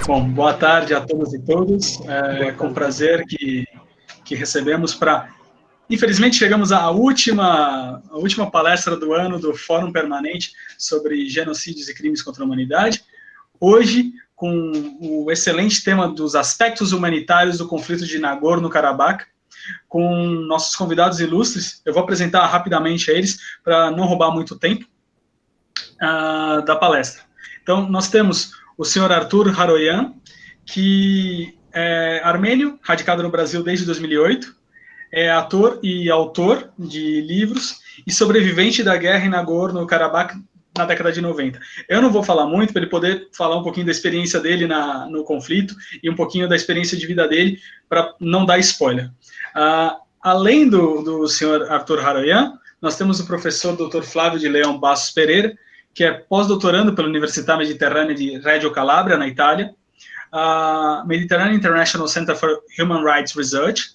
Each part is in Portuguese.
Bom, boa tarde a todas e todos. É com prazer que recebemos para... Infelizmente, chegamos à última palestra do ano do Fórum Permanente sobre Genocídios e Crimes contra a Humanidade. Hoje, com o excelente tema dos aspectos humanitários do conflito de Nagorno-Karabakh, com nossos convidados ilustres. Eu vou apresentar rapidamente a eles, para não roubar muito tempo da palestra. Então, nós temos o senhor Artur Haroyan, que é armênio, radicado no Brasil desde 2008, é ator e autor de livros e sobrevivente da guerra em Nagorno-Karabakh na década de 90. Eu não vou falar muito, para ele poder falar um pouquinho da experiência dele no conflito e um pouquinho da experiência de vida dele, para não dar spoiler. Além do senhor Artur Haroyan, nós temos o professor Dr. Flávio de Leão Bastos Pereira, que é pós-doutorando pela Universidade Mediterrânea de Reggio Calabria, na Itália, Mediterranean International Center for Human Rights Research,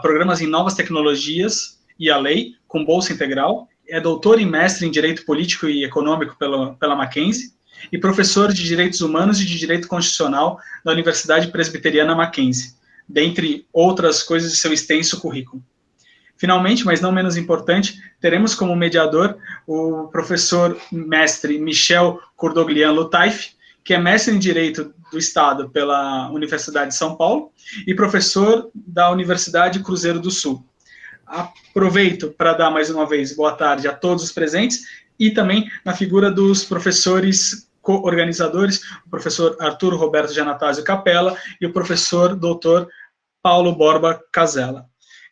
programas em novas tecnologias e a lei, com bolsa integral, é doutor e mestre em Direito Político e Econômico pela Mackenzie, e professor de Direitos Humanos e de Direito Constitucional da Universidade Presbiteriana Mackenzie, dentre outras coisas de seu extenso currículo. Finalmente, mas não menos importante, teremos como mediador o professor mestre Michel Kurdoglian Lutaif, que é mestre em Direito do Estado pela Universidade de São Paulo e professor da Universidade Cruzeiro do Sul. Aproveito para dar mais uma vez boa tarde a todos os presentes e também na figura dos professores co-organizadores, o professor Arthur Roberto Giannatasio Capella e o professor doutor Paulo Borba Casella.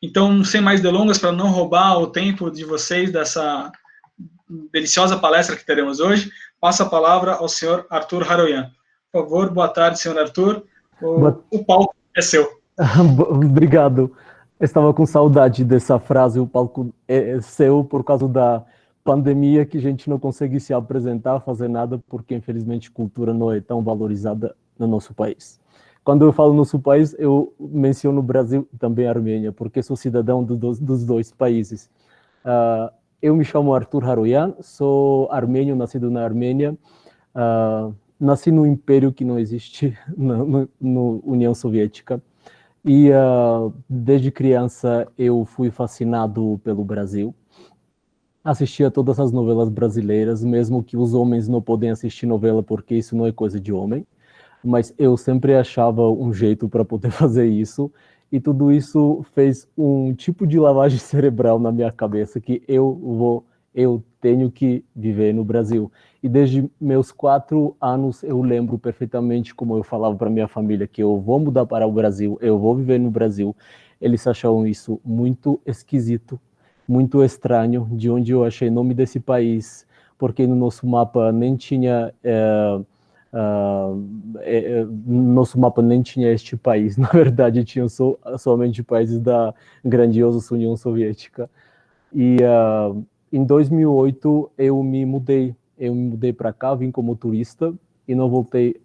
Então, sem mais delongas, para não roubar o tempo de vocês dessa deliciosa palestra que teremos hoje, passo a palavra ao senhor Artur Haroyan. Por favor, boa tarde, senhor Artur. O palco é seu. Obrigado. Estava com saudade dessa frase, o palco é seu, por causa da pandemia, que a gente não consegue se apresentar, fazer nada, porque, infelizmente, cultura não é tão valorizada no nosso país. Quando eu falo nosso país, eu menciono o Brasil e também a Armênia, porque sou cidadão dos dois países. Eu me chamo Artur Haroyan, sou armênio, nascido na Armênia, nasci no império que não existe, no União Soviética, e desde criança eu fui fascinado pelo Brasil. Assistia todas as novelas brasileiras, mesmo que os homens não podem assistir novela porque isso não é coisa de homem, mas eu sempre achava um jeito para poder fazer isso, e tudo isso fez um tipo de lavagem cerebral na minha cabeça, que eu tenho que viver no Brasil. E desde meus 4 anos eu lembro perfeitamente como eu falava para minha família que eu vou mudar para o Brasil, eu vou viver no Brasil. Eles achavam isso muito esquisito, muito estranho, de onde eu achei o nome desse país, porque no nosso mapa nem tinha... nosso mapa nem tinha este país, na verdade tinham somente países da grandiosa União Soviética. E em 2008 eu me mudei para cá, vim como turista e não voltei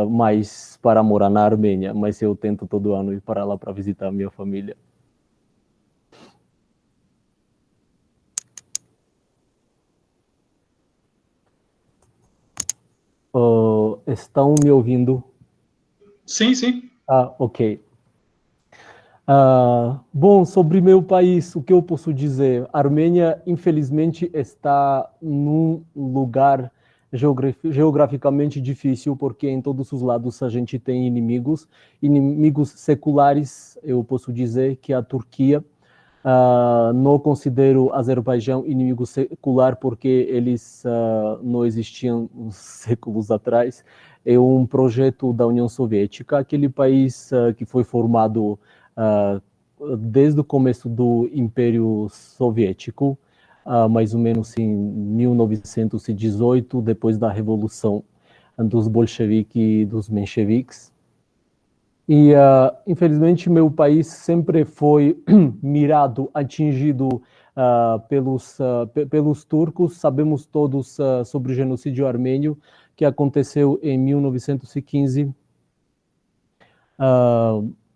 mais para morar na Armênia, mas eu tento todo ano ir para lá para visitar a minha família. Estão me ouvindo? Sim, sim. Ok. Bom, sobre meu país, o que eu posso dizer? A Armênia, infelizmente, está num lugar geograficamente difícil, porque em todos os lados a gente tem inimigos seculares. Eu posso dizer que a Turquia, não considero Azerbaijão inimigo secular porque eles não existiam uns séculos atrás. É um projeto da União Soviética, aquele país que foi formado desde o começo do Império Soviético, mais ou menos em 1918, depois da Revolução dos bolcheviques e dos mencheviques. E, infelizmente, meu país sempre foi mirado, atingido pelos turcos. Sabemos todos sobre o genocídio armênio, que aconteceu em 1915.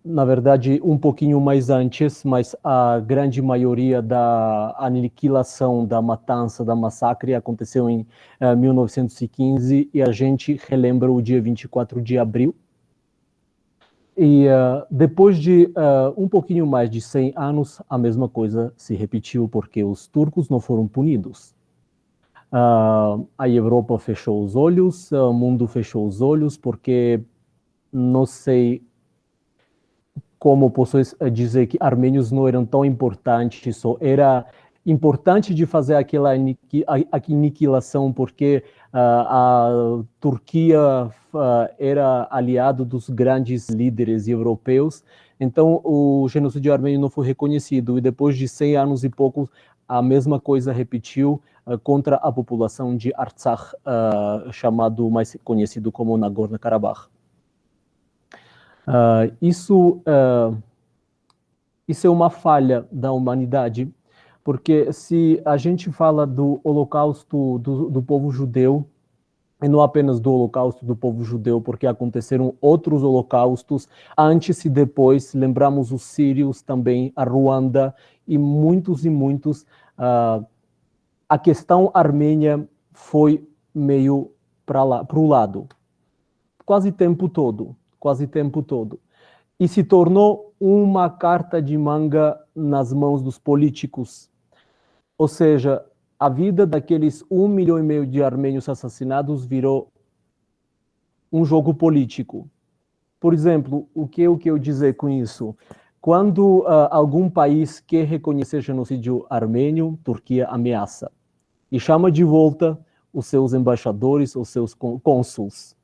Na verdade, um pouquinho mais antes, mas a grande maioria da aniquilação, da matança, da massacre aconteceu em 1915, e a gente relembra o dia 24 de abril, E depois de um pouquinho mais de 100 anos, a mesma coisa se repetiu, porque os turcos não foram punidos. A Europa fechou os olhos, o mundo fechou os olhos, porque não sei como posso dizer que armênios não eram tão importantes, só era importante de fazer aquela aniquilação, porque a Turquia era aliado dos grandes líderes europeus, então o genocídio armênio não foi reconhecido, e depois de 100 anos e pouco, a mesma coisa repetiu contra a população de Artsakh, chamado mais conhecido como Nagorno-Karabakh. Isso é uma falha da humanidade, porque se a gente fala do holocausto do povo judeu, e não apenas do holocausto do povo judeu, porque aconteceram outros holocaustos antes e depois, lembramos os sírios também, a Ruanda e muitos, a questão armênia foi meio para o lado, quase o tempo todo. E se tornou uma carta de manga nas mãos dos políticos. Ou seja, a vida daqueles 1,5 milhão de armênios assassinados virou um jogo político. Por exemplo, o que eu dizer com isso? Quando algum país quer reconhecer genocídio armênio, Turquia ameaça e chama de volta os seus embaixadores, os seus cônsuls.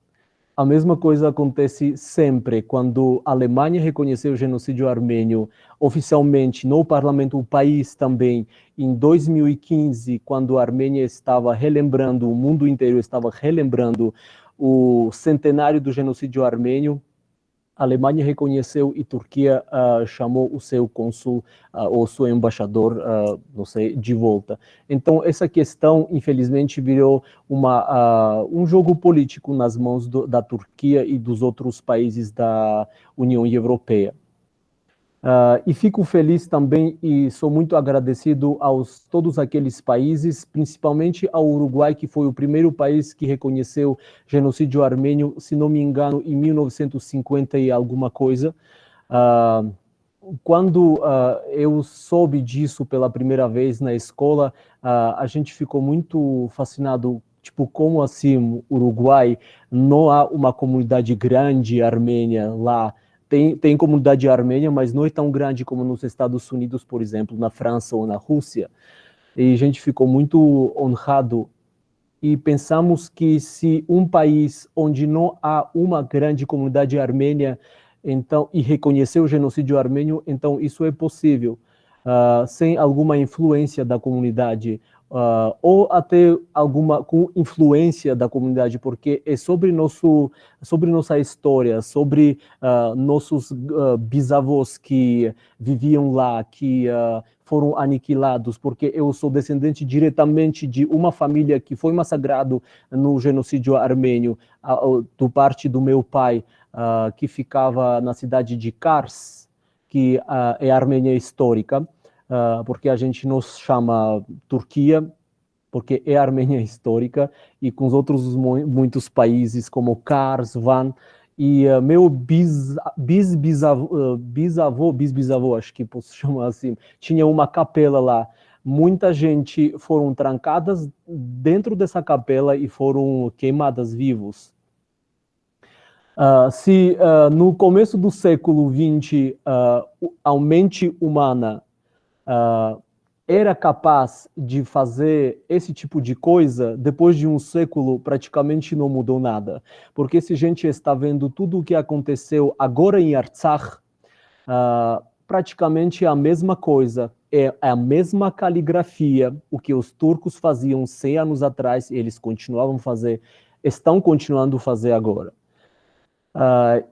A mesma coisa acontece sempre quando a Alemanha reconheceu o genocídio armênio oficialmente no parlamento do país também, em 2015, quando a Armênia estava relembrando, o mundo inteiro estava relembrando o centenário do genocídio armênio. A Alemanha reconheceu e Turquia chamou o seu cônsul ou seu embaixador, não sei, de volta. Então, essa questão, infelizmente, virou um jogo político nas mãos da Turquia e dos outros países da União Europeia. E fico feliz também e sou muito agradecido a todos aqueles países, principalmente ao Uruguai, que foi o primeiro país que reconheceu o genocídio armênio, se não me engano, em 1950 e alguma coisa. Quando eu soube disso pela primeira vez na escola, a gente ficou muito fascinado. Tipo, como assim, Uruguai, não há uma comunidade grande armênia lá? Tem comunidade armênia, mas não é tão grande como nos Estados Unidos, por exemplo, na França ou na Rússia. E a gente ficou muito honrado e pensamos que se um país onde não há uma grande comunidade armênia então, e reconhecer o genocídio armênio, então isso é possível, sem alguma influência da comunidade, ou até alguma com influência da comunidade, porque é sobre nossa história, sobre nossos bisavós que viviam lá, que foram aniquilados, porque eu sou descendente diretamente de uma família que foi massacrado no genocídio armênio, do parte do meu pai, que ficava na cidade de Kars, que é a Armênia histórica, porque a gente nos chama Turquia, porque é a Armênia histórica, e com os outros muitos países como Kars, Van, e meu bisbisavô, acho que posso chamar assim, tinha uma capela lá. Muita gente foram trancadas dentro dessa capela e foram queimadas vivos. Se no começo do século XX a mente humana era capaz de fazer esse tipo de coisa, depois de um século praticamente não mudou nada. Porque se a gente está vendo tudo o que aconteceu agora em Artsakh, praticamente é a mesma coisa, é a mesma caligrafia, o que os turcos faziam 100 anos atrás, eles continuavam a fazer, estão continuando a fazer agora.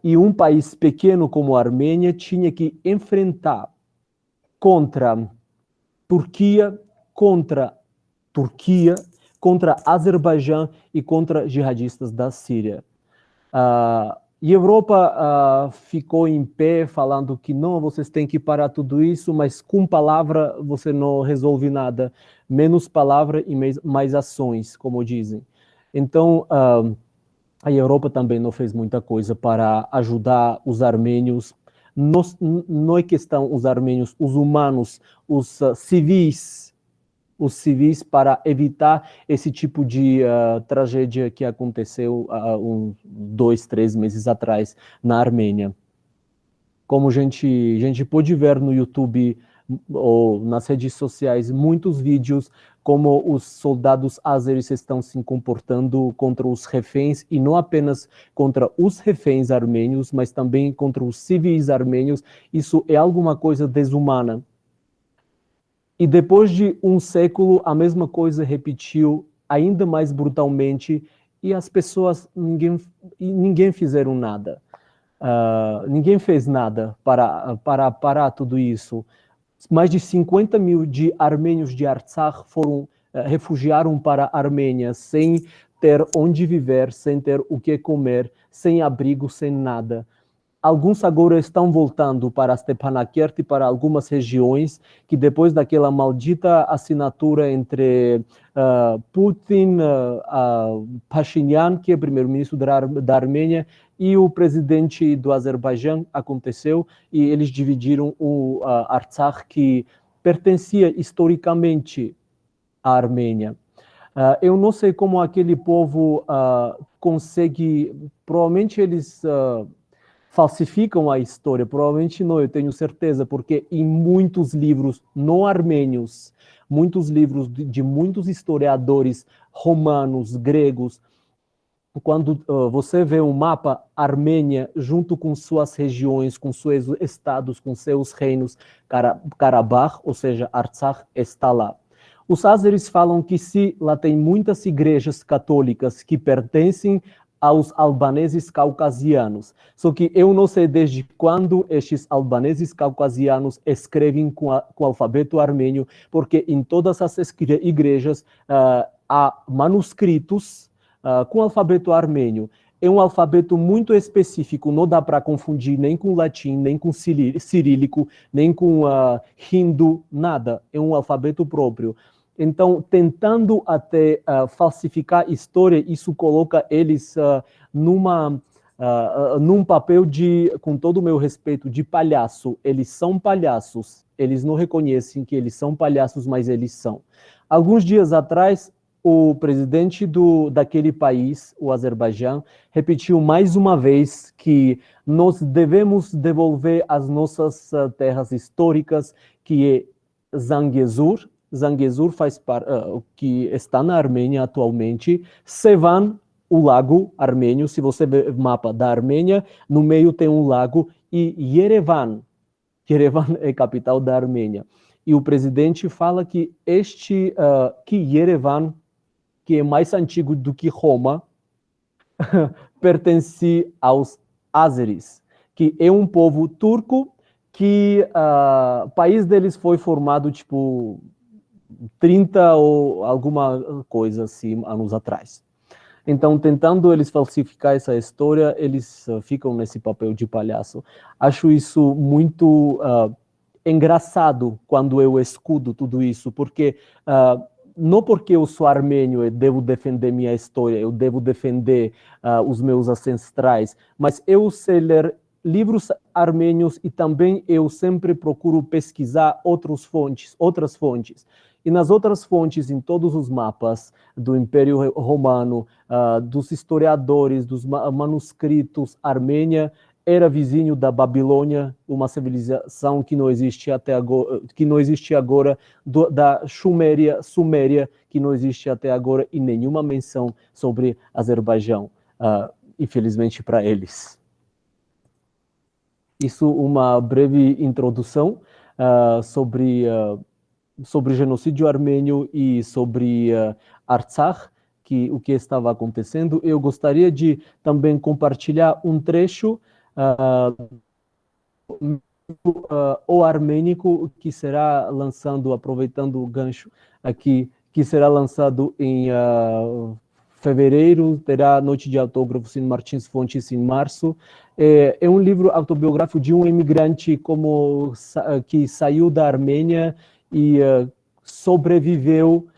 E um país pequeno como a Armênia tinha que enfrentar contra Turquia, Azerbaijão e contra jihadistas da Síria. E a Europa ficou em pé falando que não, vocês têm que parar tudo isso, mas com palavra você não resolve nada. Menos palavra e mais ações, como dizem. Então, a Europa também não fez muita coisa para ajudar os armênios. Não é questão os armênios, os humanos, os civis para evitar esse tipo de tragédia que aconteceu há 2, 3 meses atrás na Armênia. Como a gente pode ver no YouTube ou nas redes sociais, muitos vídeos como os soldados azeris estão se comportando contra os reféns, e não apenas contra os reféns armênios, mas também contra os civis armênios. Isso é alguma coisa desumana. E depois de um século, a mesma coisa repetiu ainda mais brutalmente, e as pessoas, ninguém fizeram nada. Ninguém fez nada para parar tudo isso. Mais de 50 mil de armênios de Artsakh refugiaram para a Armênia sem ter onde viver, sem ter o que comer, sem abrigo, sem nada. Alguns agora estão voltando para Stepanakert e para algumas regiões que depois daquela maldita assinatura entre Putin, Pashinyan, que é primeiro-ministro da Armênia, e o presidente do Azerbaijão, aconteceu, e eles dividiram o Artsakh, que pertencia historicamente à Armênia. Eu não sei como aquele povo consegue, provavelmente eles falsificam a história, provavelmente não, eu tenho certeza, porque em muitos livros não armênios, muitos livros de muitos historiadores romanos, gregos, quando você vê um mapa Armênia junto com suas regiões, com seus estados, com seus reinos, Karabakh, ou seja, Artsakh, está lá. Os azeris falam que lá tem muitas igrejas católicas que pertencem aos albaneses caucasianos. Só que eu não sei desde quando estes albaneses caucasianos escrevem com o alfabeto armênio, porque em todas as igrejas há manuscritos com o alfabeto armênio. É um alfabeto muito específico, não dá para confundir nem com latim, nem com cirílico, nem com hindu, nada. É um alfabeto próprio. Então, tentando até falsificar a história, isso coloca eles num papel de, com todo o meu respeito, de palhaço. Eles são palhaços, eles não reconhecem que eles são palhaços, mas eles são. Alguns dias atrás, o presidente daquele país, o Azerbaijão, repetiu mais uma vez que nós devemos devolver as nossas terras históricas, que é Zangezur. Zangezur faz parte, que está na Armênia atualmente. Sevan, o lago armênio, se você vê o mapa da Armênia, no meio tem um lago, e Yerevan é a capital da Armênia. E o presidente fala que que Yerevan, que é mais antigo do que Roma, pertence aos azeris, que é um povo turco que o país deles foi formado, 30 ou alguma coisa assim, anos atrás. Então, tentando eles falsificar essa história, eles ficam nesse papel de palhaço. Acho isso muito engraçado quando eu escuto tudo isso, porque não porque eu sou armênio eu devo defender minha história, eu devo defender os meus ancestrais, mas eu sei ler livros armênios e também eu sempre procuro pesquisar outras fontes. E nas outras fontes, em todos os mapas do Império Romano, dos historiadores, dos manuscritos, Armênia era vizinho da Babilônia, uma civilização que não existe até agora, da Suméria, que não existe até agora, e nenhuma menção sobre Azerbaijão, infelizmente para eles. Isso uma breve introdução sobre genocídio armênio e sobre Artsakh, o que estava acontecendo. Eu gostaria de também compartilhar um trecho o armênico que será lançado, aproveitando o gancho aqui, que será lançado em fevereiro, terá Noite de Autógrafos em Martins Fontes em março. É um livro autobiográfico de um imigrante que saiu da Armênia e sobreviveu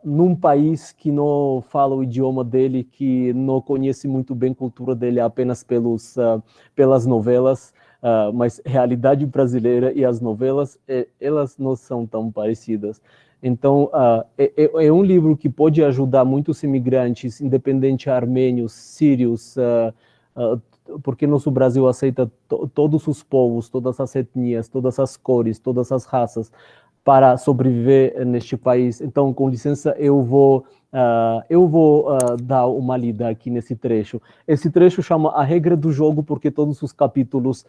num país que não fala o idioma dele, que não conhece muito bem a cultura dele apenas pelas novelas, mas a realidade brasileira e as novelas, elas não são tão parecidas. Então, é um livro que pode ajudar muitos imigrantes, independente armênios, sírios, porque nosso Brasil aceita todos os povos, todas as etnias, todas as cores, todas as raças, para sobreviver neste país. Então, com licença, eu vou dar uma lida aqui nesse trecho. Esse trecho chama A Regra do Jogo, porque todos os capítulos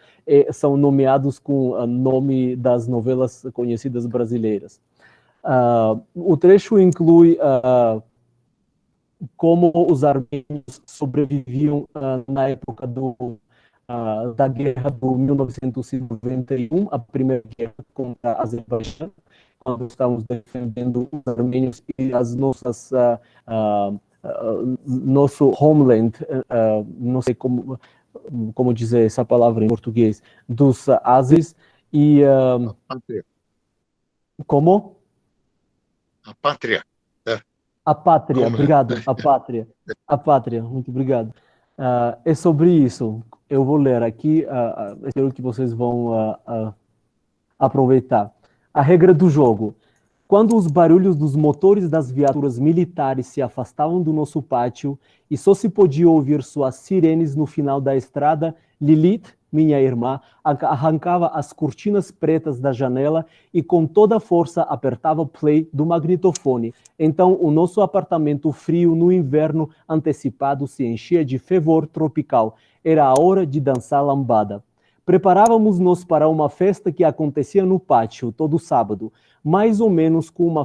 são nomeados com o nome das novelas conhecidas brasileiras. O trecho inclui como os armênios sobreviviam na época da guerra de 1991, a primeira guerra contra a Azerbaijão, quando estávamos defendendo os armênios e as nosso homeland, não sei como dizer essa palavra em português, dos Azis e como? A pátria. A pátria, obrigado, a pátria, muito obrigado. É sobre isso, eu vou ler aqui, espero que vocês vão aproveitar. A regra do jogo. Quando os barulhos dos motores das viaturas militares se afastavam do nosso pátio e só se podia ouvir suas sirenes no final da estrada, Lilith, minha irmã, arrancava as cortinas pretas da janela e com toda a força apertava o play do magnetofone. Então o nosso apartamento frio no inverno antecipado se enchia de fervor tropical. Era a hora de dançar lambada. Preparávamos-nos para uma festa que acontecia no pátio todo sábado, mais ou menos como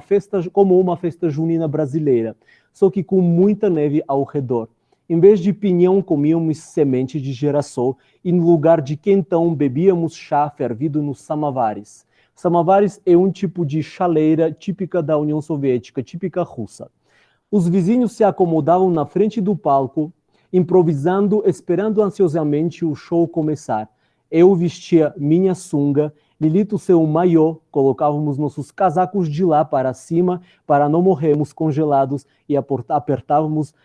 uma festa junina brasileira, só que com muita neve ao redor. Em vez de pinhão, comíamos semente de girassol e no lugar de quentão bebíamos chá fervido nos samavares. Samavares é um tipo de chaleira típica da União Soviética, típica russa. Os vizinhos se acomodavam na frente do palco, improvisando, esperando ansiosamente o show começar. Eu vestia minha sunga, Lilito seu maiô, colocávamos nossos casacos de lá para cima para não morrermos congelados e apertávamos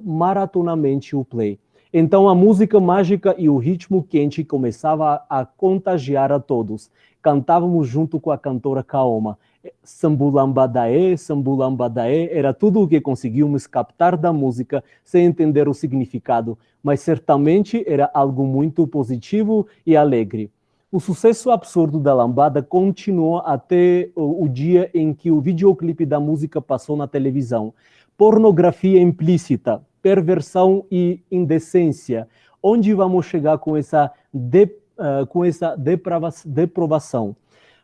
maratonamente o play. Então a música mágica e o ritmo quente começava a contagiar a todos. Cantávamos junto com a cantora Kaoma. Sambulambadaê, Sambulambadaê, era tudo o que conseguíamos captar da música sem entender o significado, mas certamente era algo muito positivo e alegre. O sucesso absurdo da lambada continuou até o dia em que o videoclipe da música passou na televisão. Pornografia implícita, perversão e indecência. Onde vamos chegar com essa depravação?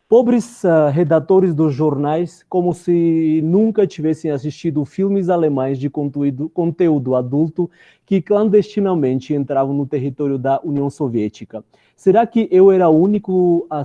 Pobres redatores dos jornais, como se nunca tivessem assistido filmes alemães de conteúdo adulto que clandestinamente entravam no território da União Soviética. Será que eu era o único a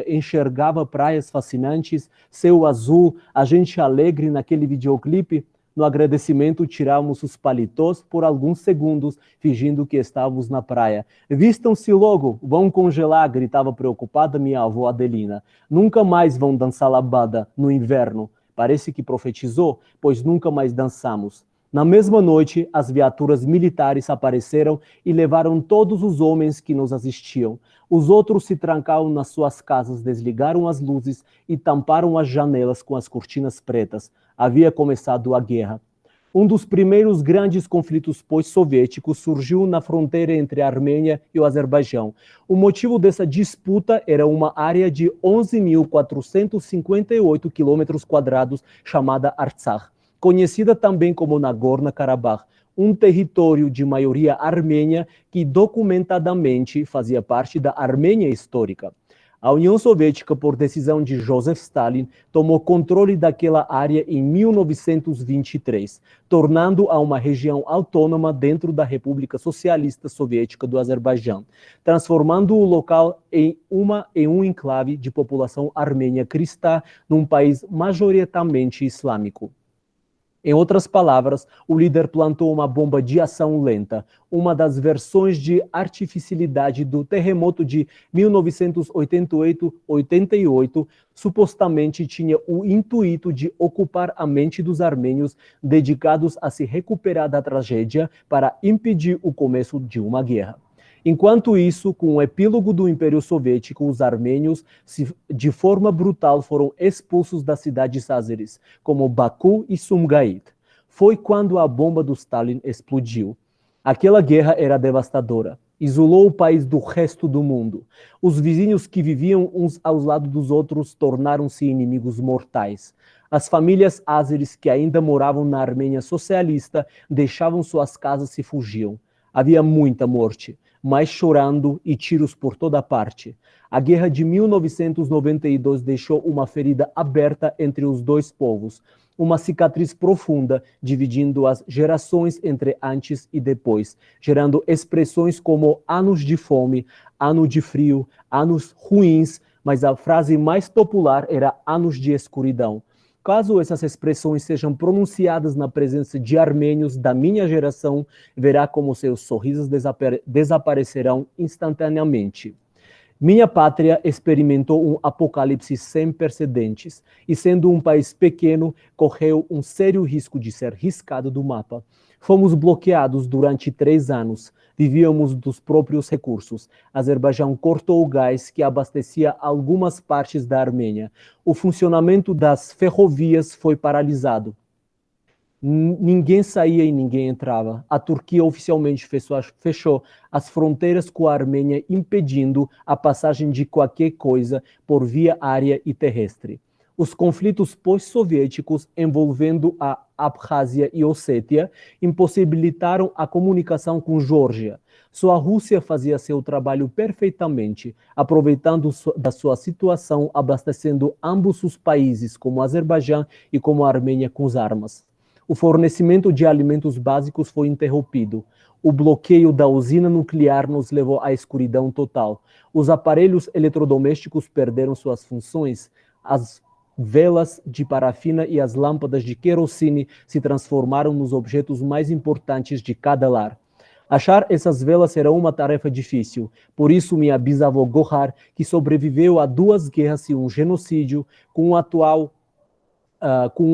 enxergava praias fascinantes, céu azul, a gente alegre naquele videoclipe? No agradecimento, tirávamos os paletós por alguns segundos, fingindo que estávamos na praia. Vistam-se logo, vão congelar, gritava preocupada minha avó Adelina. Nunca mais vão dançar lambada no inverno. Parece que profetizou, pois nunca mais dançamos. Na mesma noite, as viaturas militares apareceram e levaram todos os homens que nos assistiam. Os outros se trancaram nas suas casas, desligaram as luzes e tamparam as janelas com as cortinas pretas. Havia começado a guerra. Um dos primeiros grandes conflitos pós-soviéticos surgiu na fronteira entre a Armênia e o Azerbaijão. O motivo dessa disputa era uma área de 11.458 km² chamada Artsakh, conhecida também como Nagorno-Karabakh, um território de maioria armênia que documentadamente fazia parte da Armênia histórica. A União Soviética, por decisão de Joseph Stalin, tomou controle daquela área em 1923, tornando-a uma região autônoma dentro da República Socialista Soviética do Azerbaijão, transformando o local em um enclave de população armênia cristã num país majoritariamente islâmico. Em outras palavras, o líder plantou uma bomba de ação lenta, uma das versões de artificialidade do terremoto de 1988, supostamente tinha o intuito de ocupar a mente dos armênios dedicados a se recuperar da tragédia para impedir o começo de uma guerra. Enquanto isso, com o epílogo do Império Soviético, os armênios, de forma brutal, foram expulsos das cidades ázeres, como Baku e Sumgait. Foi quando a bomba do Stalin explodiu. Aquela guerra era devastadora. Isolou o país do resto do mundo. Os vizinhos que viviam uns aos lados dos outros tornaram-se inimigos mortais. As famílias ázeres que ainda moravam na Armênia socialista deixavam suas casas e fugiam. Havia muita morte, mas chorando e tiros por toda parte. A guerra de 1992 deixou uma ferida aberta entre os dois povos, uma cicatriz profunda dividindo as gerações entre antes e depois, gerando expressões como anos de fome, ano de frio, anos ruins, mas a frase mais popular era anos de escuridão. Caso essas expressões sejam pronunciadas na presença de armênios da minha geração, verá como seus sorrisos desaparecerão instantaneamente. Minha pátria experimentou um apocalipse sem precedentes e, sendo um país pequeno, correu um sério risco de ser riscado do mapa. Fomos bloqueados durante 3 anos. Vivíamos dos próprios recursos. Azerbaijão cortou o gás que abastecia algumas partes da Armênia. O funcionamento das ferrovias foi paralisado. Ninguém saía e ninguém entrava. A Turquia oficialmente fechou as fronteiras com a Armênia, impedindo a passagem de qualquer coisa por via aérea e terrestre. Os conflitos pós-soviéticos envolvendo a Abkhazia e Ossétia impossibilitaram a comunicação com Geórgia. Só a Rússia fazia seu trabalho perfeitamente, aproveitando da sua situação, abastecendo ambos os países, como o Azerbaijão e como a Armênia, com as armas. O fornecimento de alimentos básicos foi interrompido. O bloqueio da usina nuclear nos levou à escuridão total. Os aparelhos eletrodomésticos perderam suas funções. As velas de parafina e as lâmpadas de querosene se transformaram nos objetos mais importantes de cada lar. Achar essas velas era uma tarefa difícil. Por isso, minha bisavó Gohar, que sobreviveu a 2 guerras e um genocídio, com o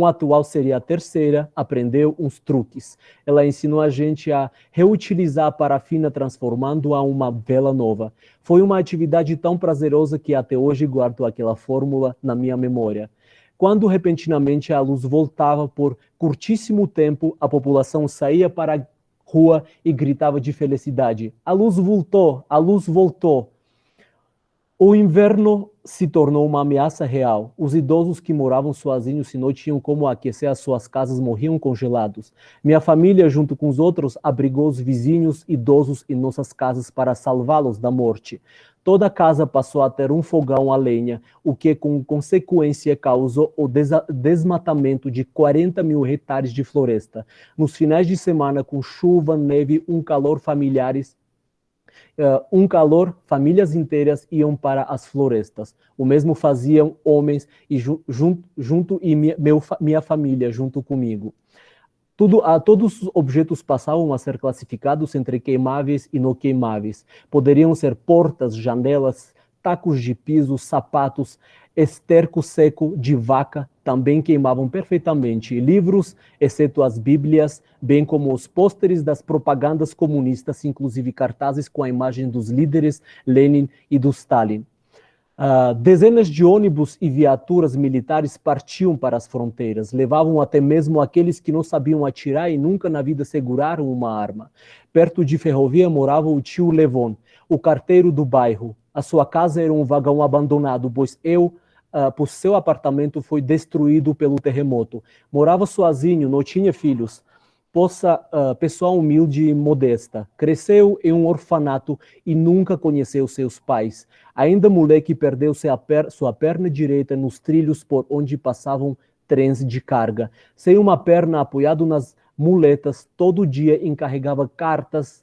atual seria a 3ª, aprendeu uns truques. Ela ensinou a gente a reutilizar a parafina transformando-a em uma vela nova. Foi uma atividade tão prazerosa que até hoje guardo aquela fórmula na minha memória. Quando repentinamente a luz voltava por curtíssimo tempo, a população saía para a rua e gritava de felicidade: "A luz voltou! A luz voltou!" O inverno se tornou uma ameaça real. Os idosos que moravam sozinhos e não tinham como aquecer as suas casas morriam congelados. Minha família, junto com os outros, abrigou os vizinhos idosos em nossas casas para salvá-los da morte. Toda a casa passou a ter um fogão a lenha, o que, com consequência, causou o desmatamento de 40 mil hectares de floresta. Nos finais de semana, com chuva, neve, famílias inteiras iam para as florestas. O mesmo faziam homens e minha família junto comigo. Todos os objetos passavam a ser classificados entre queimáveis e não queimáveis. Poderiam ser portas, janelas, tacos de piso, sapatos, esterco seco de vaca, também queimavam perfeitamente. Livros, exceto as bíblias, bem como os pôsteres das propagandas comunistas, inclusive cartazes com a imagem dos líderes Lenin e do Stalin. Dezenas de ônibus e viaturas militares partiam para as fronteiras, levavam até mesmo aqueles que não sabiam atirar e nunca na vida seguraram uma arma. Perto de ferrovia morava o tio Levon, o carteiro do bairro. A sua casa era um vagão abandonado, pois seu apartamento foi destruído pelo terremoto. Morava sozinho, não tinha filhos. Pessoa humilde e modesta. Cresceu em um orfanato e nunca conheceu seus pais. Ainda moleque, perdeu sua perna direita nos trilhos por onde passavam trens de carga. Sem uma perna, apoiado nas muletas, todo dia encarregava cartas,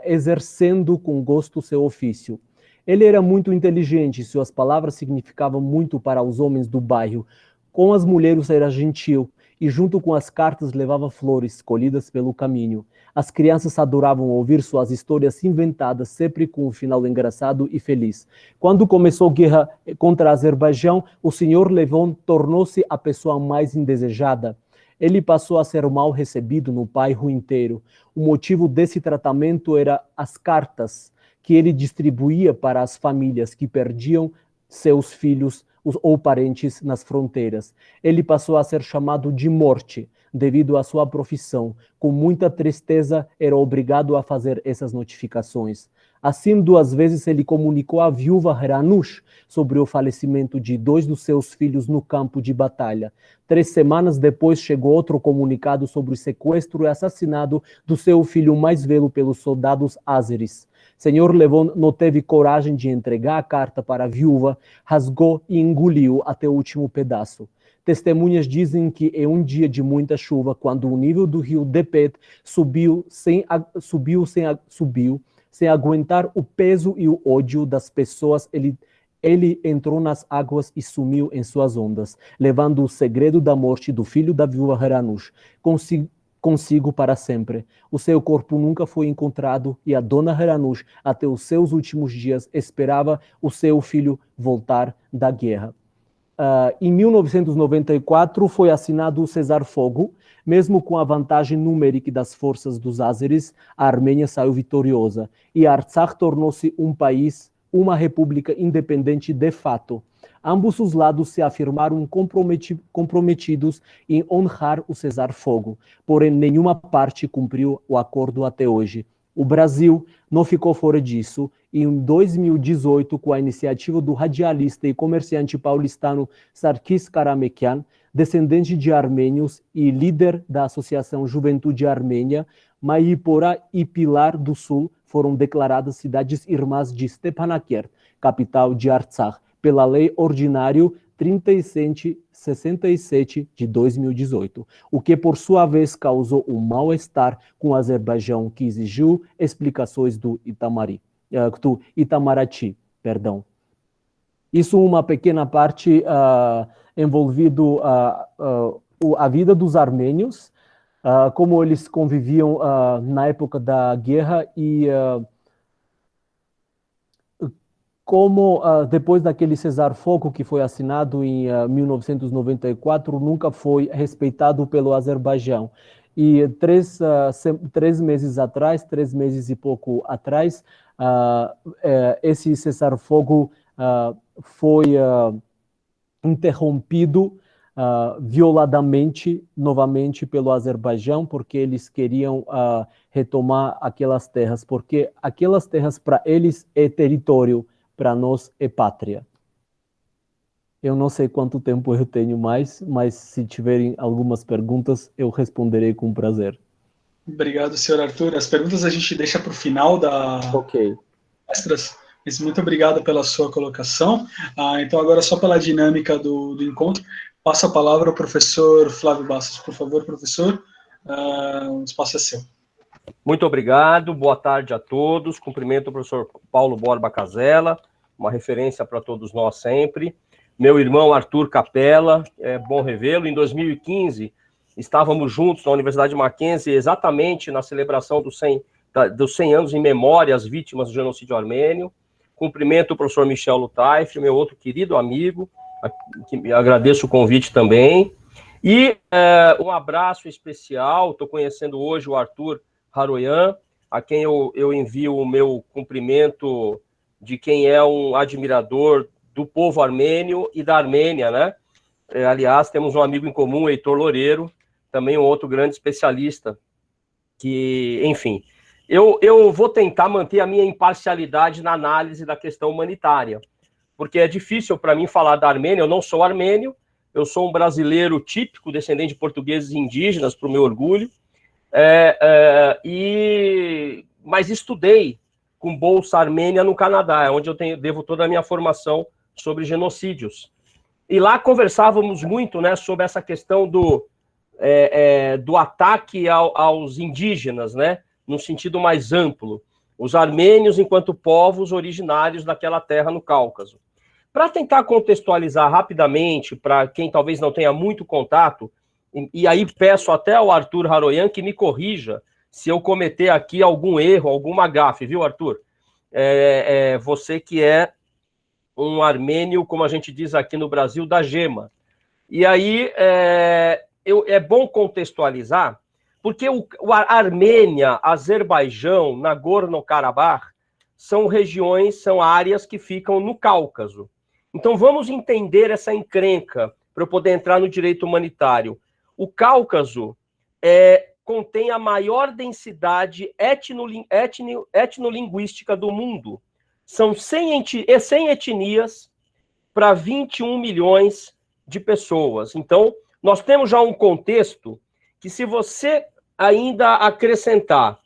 exercendo com gosto seu ofício. Ele era muito inteligente, suas palavras significavam muito para os homens do bairro. Com as mulheres era gentil e junto com as cartas levava flores colhidas pelo caminho. As crianças adoravam ouvir suas histórias inventadas, sempre com um final engraçado e feliz. Quando começou a guerra contra o Azerbaijão, o Sr. Levon tornou-se a pessoa mais indesejada. Ele passou a ser mal recebido no bairro inteiro. O motivo desse tratamento era as cartas que ele distribuía para as famílias que perdiam seus filhos ou parentes nas fronteiras. Ele passou a ser chamado de morte, devido à sua profissão. Com muita tristeza, era obrigado a fazer essas notificações. Assim, 2 vezes ele comunicou à viúva Heranush sobre o falecimento de 2 dos seus filhos no campo de batalha. 3 semanas depois chegou outro comunicado sobre o sequestro e assassinato do seu filho mais velho pelos soldados ázeres. Senhor Levon não teve coragem de entregar a carta para a viúva, rasgou e engoliu até o último pedaço. Testemunhas dizem que em um dia de muita chuva, quando o nível do rio Depet subiu sem aguentar o peso e o ódio das pessoas, ele entrou nas águas e sumiu em suas ondas, levando o segredo da morte do filho da viúva Heranush consigo para sempre. O seu corpo nunca foi encontrado e a dona Heranush, até os seus últimos dias, esperava o seu filho voltar da guerra. Em 1994 foi assinado o cessar-fogo. Mesmo com a vantagem numérica das forças dos ázeres, a Armênia saiu vitoriosa e Artsakh tornou-se um país, uma república independente de fato. Ambos os lados se afirmaram comprometidos em honrar o cessar-fogo, porém nenhuma parte cumpriu o acordo até hoje. O Brasil não ficou fora disso e em 2018, com a iniciativa do radialista e comerciante paulistano Sarkis Karamekian, descendente de armênios e líder da Associação Juventude Armênia, Mahiporá e Pilar do Sul foram declaradas cidades irmãs de Stepanakert, capital de Artsakh, pela Lei Ordinário 3767 de 2018, o que por sua vez causou um mal-estar com o Azerbaijão, que exigiu explicações do Itamaraty. Isso uma pequena parte envolvido a vida dos armênios, como eles conviviam na época da guerra e como depois daquele cessar-fogo que foi assinado em 1994, nunca foi respeitado pelo Azerbaijão. E 3 meses atrás, 3 meses e pouco atrás, esse cessar-fogo foi interrompido violadamente, novamente, pelo Azerbaijão, porque eles queriam retomar aquelas terras, porque aquelas terras para eles é território, para nós é pátria. Eu não sei quanto tempo eu tenho mais, mas se tiverem algumas perguntas, eu responderei com prazer. Obrigado, senhor Arthur. As perguntas a gente deixa para o final da palestras, mas muito obrigado pela sua colocação. Então, agora, só pela dinâmica do encontro, passo a palavra ao professor Flávio Bastos. Por favor, professor, o espaço é seu. Muito obrigado, boa tarde a todos. Cumprimento o professor Paulo Borba Casella, uma referência para todos nós sempre. Meu irmão Arthur Capella, é bom revê-lo. Em 2015, estávamos juntos na Universidade Mackenzie, exatamente na celebração dos 100 anos em memória às vítimas do genocídio armênio. Cumprimento o professor Michel Lutaif, meu outro querido amigo, que agradeço o convite também. E um abraço especial, estou conhecendo hoje o Arthur Haroyan, a quem eu envio o meu cumprimento de quem é um admirador do povo armênio e da Armênia, né? Aliás, temos um amigo em comum, Heitor Loureiro, também um outro grande especialista, que, enfim, eu vou tentar manter a minha imparcialidade na análise da questão humanitária, porque é difícil para mim falar da Armênia, eu não sou armênio, eu sou um brasileiro típico, descendente de portugueses indígenas, para o meu orgulho, mas estudei com Bolsa Armênia no Canadá, onde eu devo toda a minha formação sobre genocídios. E lá conversávamos muito, né, sobre essa questão do ataque aos indígenas, né, num sentido mais amplo, os armênios enquanto povos originários daquela terra no Cáucaso. Para tentar contextualizar rapidamente, para quem talvez não tenha muito contato, e aí peço até ao Arthur Haroyan que me corrija se eu cometer aqui algum erro, alguma gafe, viu, Arthur? Você que é um armênio, como a gente diz aqui no Brasil, da gema. E aí é bom contextualizar, porque a Armênia, Azerbaijão, Nagorno-Karabakh, são regiões, são áreas que ficam no Cáucaso. Então vamos entender essa encrenca para eu poder entrar no direito humanitário. O Cáucaso contém a maior densidade etnolinguística do mundo. São 100 etnias para 21 milhões de pessoas. Então, nós temos já um contexto que, se você ainda acrescentar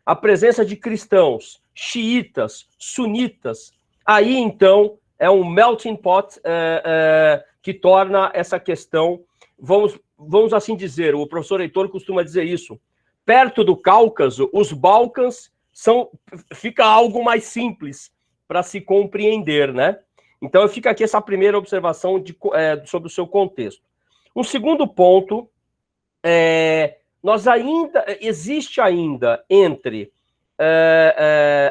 a presença de cristãos, xiitas, sunitas, aí, então, é um melting pot que torna essa questão, vamos assim dizer, o professor Heitor costuma dizer isso, perto do Cáucaso, os Balcãs fica algo mais simples para se compreender, né? Então, fica aqui essa primeira observação sobre o seu contexto. Um segundo ponto, existe ainda entre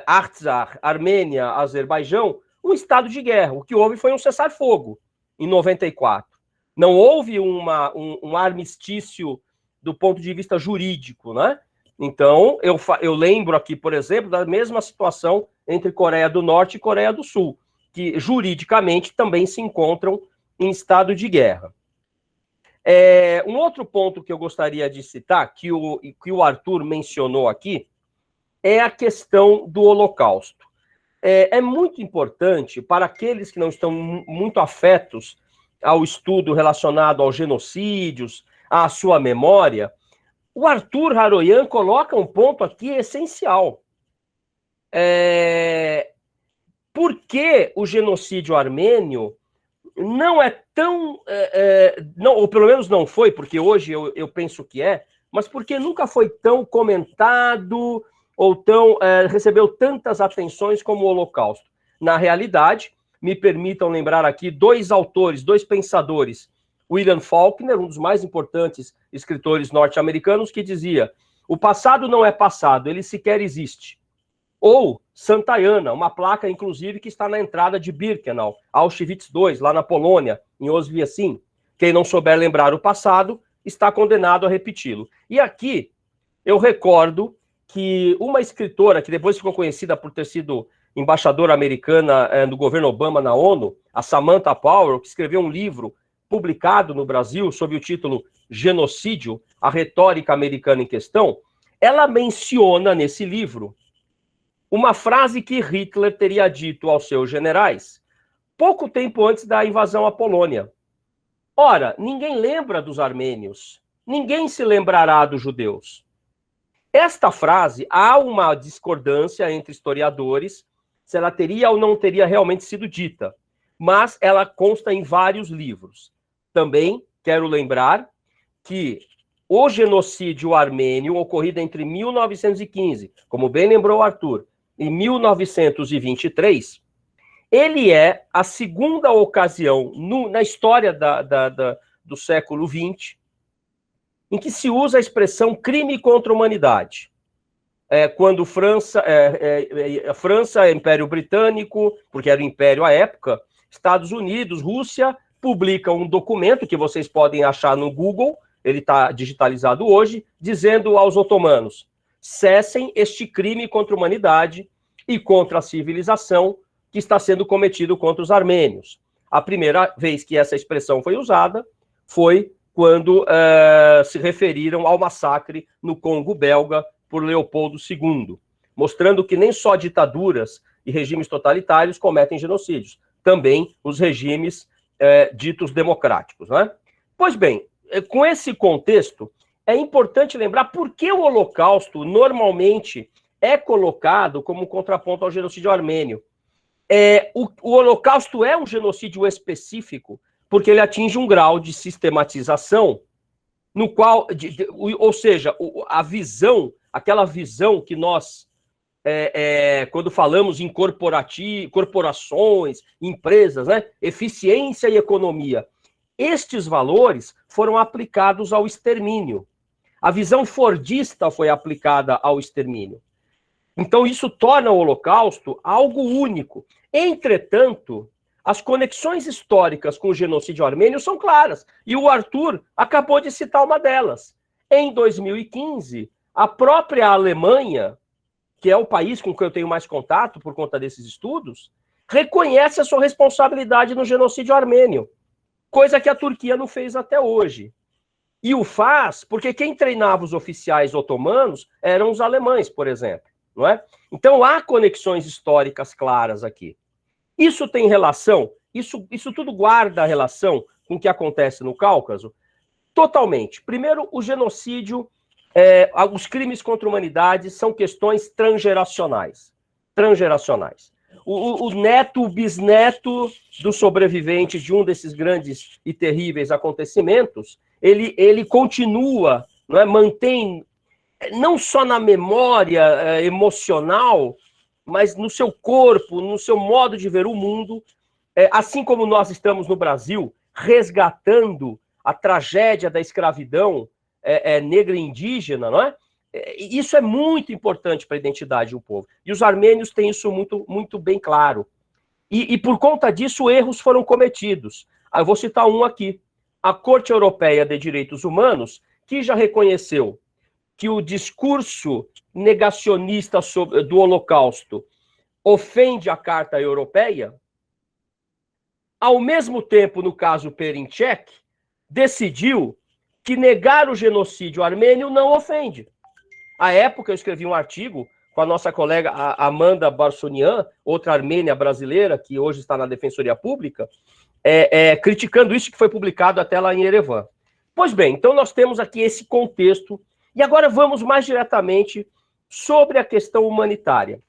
Artsakh, Armênia, Azerbaijão, um estado de guerra. O que houve foi um cessar-fogo em 94. Não houve um armistício do ponto de vista jurídico, né? Então, eu lembro aqui, por exemplo, da mesma situação entre Coreia do Norte e Coreia do Sul, que juridicamente também se encontram em estado de guerra. Um outro ponto que eu gostaria de citar, que o Arthur mencionou aqui, é a questão do Holocausto. É muito importante para aqueles que não estão muito afetos ao estudo relacionado aos genocídios, à sua memória. O Arthur Haroyan coloca um ponto aqui essencial. Por que o genocídio armênio não é tão... não, ou pelo menos não foi, porque hoje eu penso que mas porque nunca foi tão comentado ou recebeu tantas atenções como o Holocausto. Na realidade, me permitam lembrar aqui dois autores, dois pensadores, William Faulkner, um dos mais importantes escritores norte-americanos, que dizia: o passado não é passado, ele sequer existe. Ou Santayana, uma placa, inclusive, que está na entrada de Birkenau, Auschwitz II, lá na Polônia, em Oswiecim. Quem não souber lembrar o passado, está condenado a repeti-lo. E aqui, eu recordo que uma escritora, que depois ficou conhecida por ter sido embaixadora americana no governo Obama na ONU, a Samantha Power, que escreveu um livro publicado no Brasil sob o título Genocídio, a retórica americana em questão, ela menciona nesse livro uma frase que Hitler teria dito aos seus generais pouco tempo antes da invasão à Polônia. Ora, ninguém lembra dos armênios, ninguém se lembrará dos judeus. Esta frase, há uma discordância entre historiadores se ela teria ou não teria realmente sido dita, mas ela consta em vários livros. Também quero lembrar que o genocídio armênio, ocorrido entre 1915, como bem lembrou Arthur, e 1923, ele é a segunda ocasião na história do século XX em que se usa a expressão crime contra a humanidade. Quando França, Império Britânico, porque era o Império à época, Estados Unidos, Rússia, publicam um documento que vocês podem achar no Google, ele está digitalizado hoje, dizendo aos otomanos: cessem este crime contra a humanidade e contra a civilização que está sendo cometido contra os armênios. A primeira vez que essa expressão foi usada foi quando se referiram ao massacre no Congo belga por Leopoldo II, mostrando que nem só ditaduras e regimes totalitários cometem genocídios, também os regimes ditos democráticos, né? Pois bem, com esse contexto, é importante lembrar por que o Holocausto normalmente é colocado como contraponto ao genocídio armênio. O Holocausto é um genocídio específico porque ele atinge um grau de sistematização no qual, ou seja, a visão, aquela visão que nós, quando falamos em corporações, empresas, né, eficiência e economia, estes valores foram aplicados ao extermínio. A visão fordista foi aplicada ao extermínio. Então, isso torna o Holocausto algo único. Entretanto, as conexões históricas com o genocídio armênio são claras. E o Arthur acabou de citar uma delas. Em 2015, a própria Alemanha, que é o país com que eu tenho mais contato por conta desses estudos, reconhece a sua responsabilidade no genocídio armênio, coisa que a Turquia não fez até hoje. E o faz porque quem treinava os oficiais otomanos eram os alemães, por exemplo, não é? Então há conexões históricas claras aqui. Isso tem relação, isso tudo guarda relação com o que acontece no Cáucaso? Totalmente. Primeiro, o genocídio, os crimes contra a humanidade são questões transgeracionais. Transgeracionais. O neto, o bisneto do sobrevivente de um desses grandes e terríveis acontecimentos, ele continua, não é? Mantém, não só na memória emocional, mas no seu corpo, no seu modo de ver o mundo, assim como nós estamos no Brasil, resgatando a tragédia da escravidão negra e indígena, não é? Isso é muito importante para a identidade do povo. E os armênios têm isso muito, muito bem claro. E por conta disso, erros foram cometidos. Eu vou citar um aqui. A Corte Europeia de Direitos Humanos, que já reconheceu que o discurso negacionista do Holocausto ofende a Carta Europeia, ao mesmo tempo, no caso Perinchek, decidiu que negar o genocídio armênio não ofende. À época, eu escrevi um artigo com a nossa colega Amanda Barsonian, outra armênia brasileira, que hoje está na Defensoria Pública, criticando isso, que foi publicado até lá em Erevan. Pois bem, então nós temos aqui esse contexto, e agora vamos mais diretamente sobre a questão humanitária.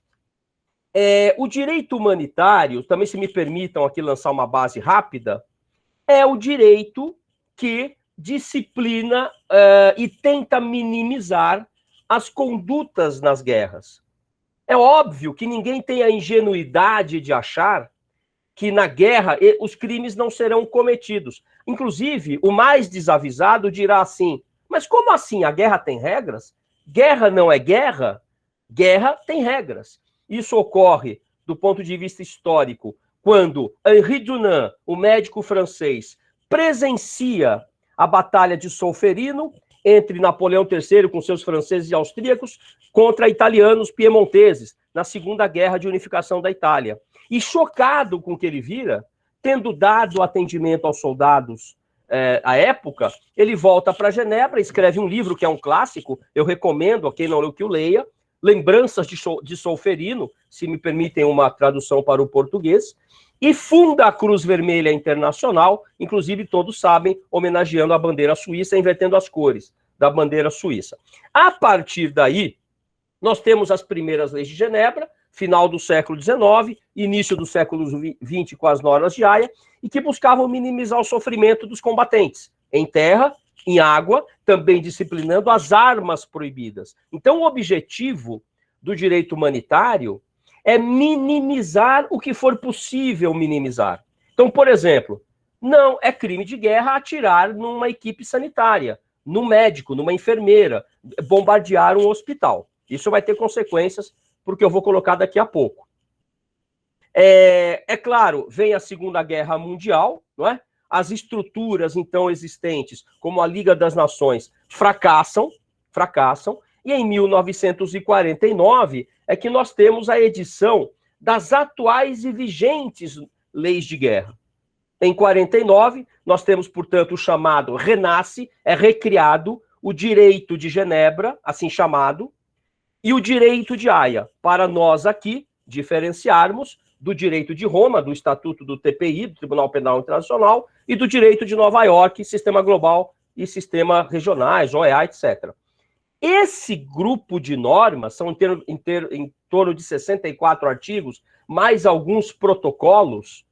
O direito humanitário, também se me permitam aqui lançar uma base rápida, é o direito que disciplina e tenta minimizar as condutas nas guerras. É óbvio que ninguém tem a ingenuidade de achar que na guerra os crimes não serão cometidos. Inclusive, o mais desavisado dirá assim, mas como assim? A guerra tem regras? Guerra não é guerra? Guerra tem regras. Isso ocorre, do ponto de vista histórico, quando Henri Dunant, o médico francês, presencia a Batalha de Solferino entre Napoleão III com seus franceses e austríacos contra italianos piemonteses, na Segunda Guerra de Unificação da Itália. E chocado com o que ele vira, tendo dado atendimento aos soldados à época, ele volta para Genebra, escreve um livro que é um clássico, eu recomendo a quem não leu que o leia, Lembranças de Solferino, se me permitem uma tradução para o português, e funda a Cruz Vermelha Internacional, inclusive todos sabem, homenageando a bandeira suíça, invertendo as cores da bandeira suíça. A partir daí, nós temos as primeiras leis de Genebra, final do século XIX, início do século XX com as normas de Haia, e que buscavam minimizar o sofrimento dos combatentes, em terra, em água, também disciplinando as armas proibidas. Então, o objetivo do direito humanitário é minimizar o que for possível minimizar. Então, por exemplo, não é crime de guerra atirar numa equipe sanitária, num médico, numa enfermeira, bombardear um hospital. Isso vai ter consequências, porque eu vou colocar daqui a pouco. É claro, vem a Segunda Guerra Mundial, não é? As estruturas, então, existentes, como a Liga das Nações, fracassam, e em 1949 é que nós temos a edição das atuais e vigentes leis de guerra. Em 49, nós temos, portanto, o chamado renasce, recriado o direito de Genebra, assim chamado, e o direito de Haia, para nós aqui diferenciarmos do direito de Roma, do Estatuto do TPI, do Tribunal Penal Internacional, e do direito de Nova York, sistema global e sistema regionais, OEA, etc. Esse grupo de normas, são em torno de 64 artigos, mais alguns protocolos,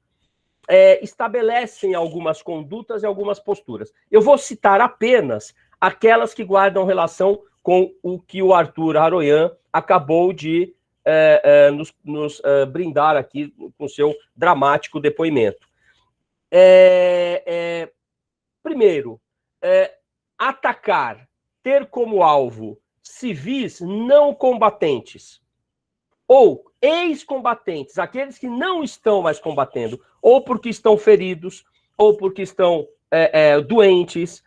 estabelecem algumas condutas e algumas posturas. Eu vou citar apenas aquelas que guardam relação com o que o Arthur Haroyan acabou de nos brindar aqui com seu dramático depoimento. primeiro, atacar, ter como alvo civis não combatentes, ou ex-combatentes, aqueles que não estão mais combatendo, ou porque estão feridos, ou porque estão doentes,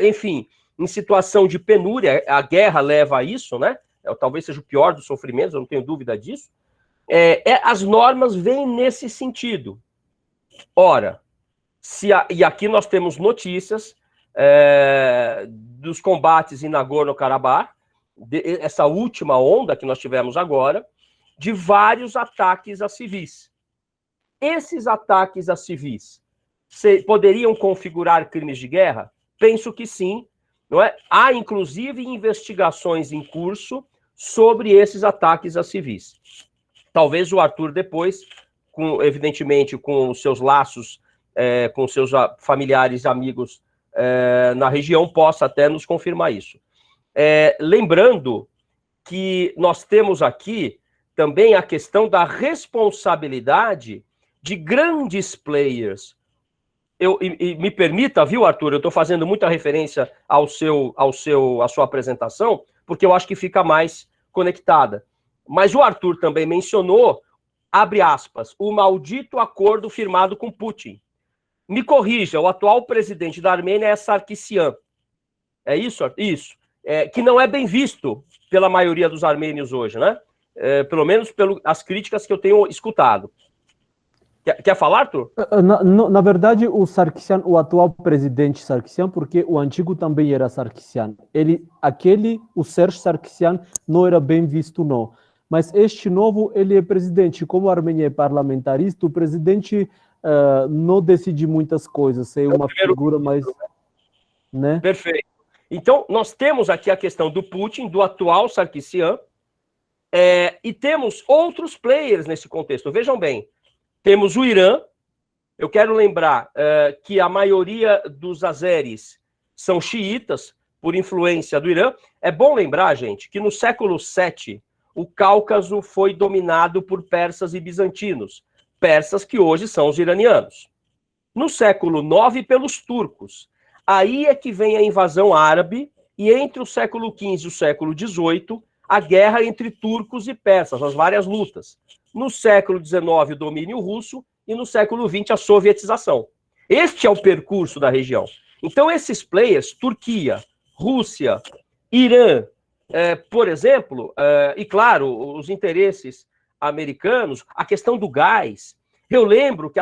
enfim, em situação de penúria. A guerra leva a isso, né? Talvez seja o pior dos sofrimentos, eu não tenho dúvida disso. As normas vêm nesse sentido. Ora, e aqui nós temos notícias dos combates em Nagorno-Karabakh, essa última onda que nós tivemos agora, de vários ataques a civis. Esses ataques a civis poderiam configurar crimes de guerra? Penso que sim, não é? Há, inclusive, investigações em curso sobre esses ataques a civis. Talvez o Arthur depois, evidentemente, com os seus laços, com seus familiares e amigos na região, possa até nos confirmar isso. Lembrando que nós temos aqui também a questão da responsabilidade de grandes players. E me permita, viu, Arthur, eu estou fazendo muita referência à sua apresentação, porque eu acho que fica mais conectada. Mas o Arthur também mencionou, abre aspas, o maldito acordo firmado com Putin. Me corrija, o atual presidente da Armênia é Sarkisian. É isso? Isso. Que não é bem visto pela maioria dos armênios hoje, né? Pelo menos pelas críticas que eu tenho escutado. Quer falar, Arthur? Na verdade, o Sarkisian, o atual presidente Sarkisian, porque o antigo também era Sarkisian. O Serge Sarkisian não era bem visto, não. Mas este novo, ele é presidente. Como a Armênia é parlamentarista, o presidente não decide muitas coisas. É uma figura mais... Né? Perfeito. Então, nós temos aqui a questão do Putin, do atual Sarkisian, e temos outros players nesse contexto. Vejam bem, temos o Irã. Eu quero lembrar que a maioria dos azeris são xiitas, por influência do Irã. É bom lembrar, gente, que no século VII, o Cáucaso foi dominado por persas e bizantinos, persas que hoje são os iranianos. No século IX, pelos turcos. Aí é que vem a invasão árabe, e entre o século XV e o século XVIII, a guerra entre turcos e persas, as várias lutas. No século XIX, o domínio russo, e no século XX, a sovietização. Este é o percurso da região. Então, esses players, Turquia, Rússia, Irã, por exemplo, e claro, os interesses americanos, a questão do gás. Eu lembro que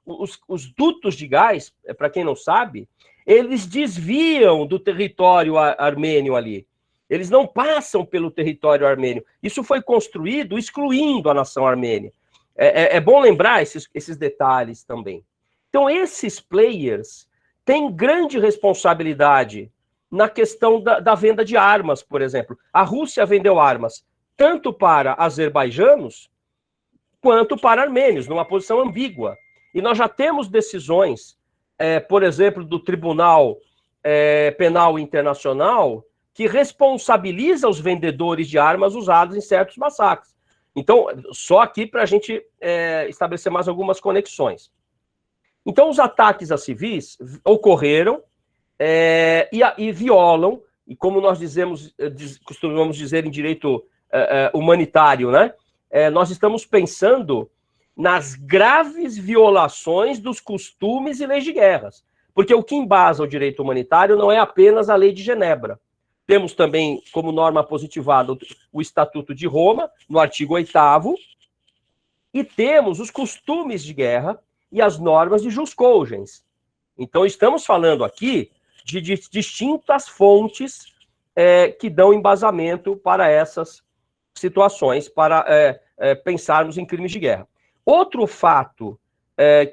os dutos de gás, para quem não sabe, eles desviam do território armênio ali. Eles não passam pelo território armênio. Isso foi construído excluindo a nação armênia. É bom lembrar esses detalhes também. Então, esses players têm grande responsabilidade na questão da venda de armas, por exemplo. A Rússia vendeu armas tanto para azerbaijanos quanto para armênios, numa posição ambígua. E nós já temos decisões, por exemplo, do Tribunal Penal Internacional, que responsabiliza os vendedores de armas usadas em certos massacres. Então, só aqui para a gente estabelecer mais algumas conexões. Então, os ataques a civis ocorreram e violam, e como nós costumamos dizer em direito humanitário, né? Nós estamos pensando nas graves violações dos costumes e leis de guerras. Porque o que embasa o direito humanitário não é apenas a Lei de Genebra. Temos também, como norma positivada, o Estatuto de Roma, no artigo 8º, e temos os costumes de guerra e as normas de jus cogens. Então, estamos falando aqui de distintas fontes que dão embasamento para essas situações, para pensarmos em crimes de guerra. Outro fato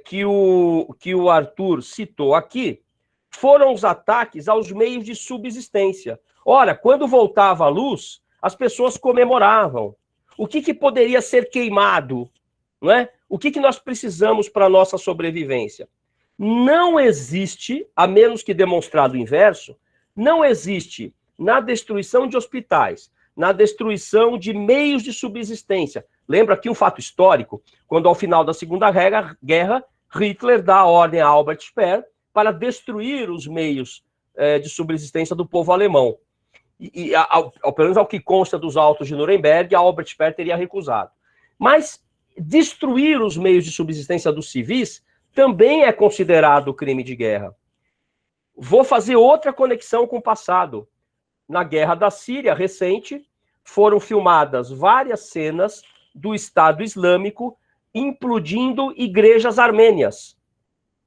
que o Arthur citou aqui foram os ataques aos meios de subsistência. Ora, quando voltava a luz, as pessoas comemoravam. O que poderia ser queimado? Não é? O que nós precisamos para a nossa sobrevivência? Não existe, a menos que demonstrado o inverso, não existe na destruição de hospitais, na destruição de meios de subsistência. Lembra aqui um fato histórico, quando ao final da Segunda Guerra, Hitler dá a ordem a Albert Speer para destruir os meios de subsistência do povo alemão. Pelo menos ao que consta dos autos de Nuremberg, Albert Speer teria recusado. Mas destruir os meios de subsistência dos civis também é considerado crime de guerra. Vou fazer outra conexão com o passado. Na Guerra da Síria, recente, foram filmadas várias cenas do Estado Islâmico implodindo igrejas armênias.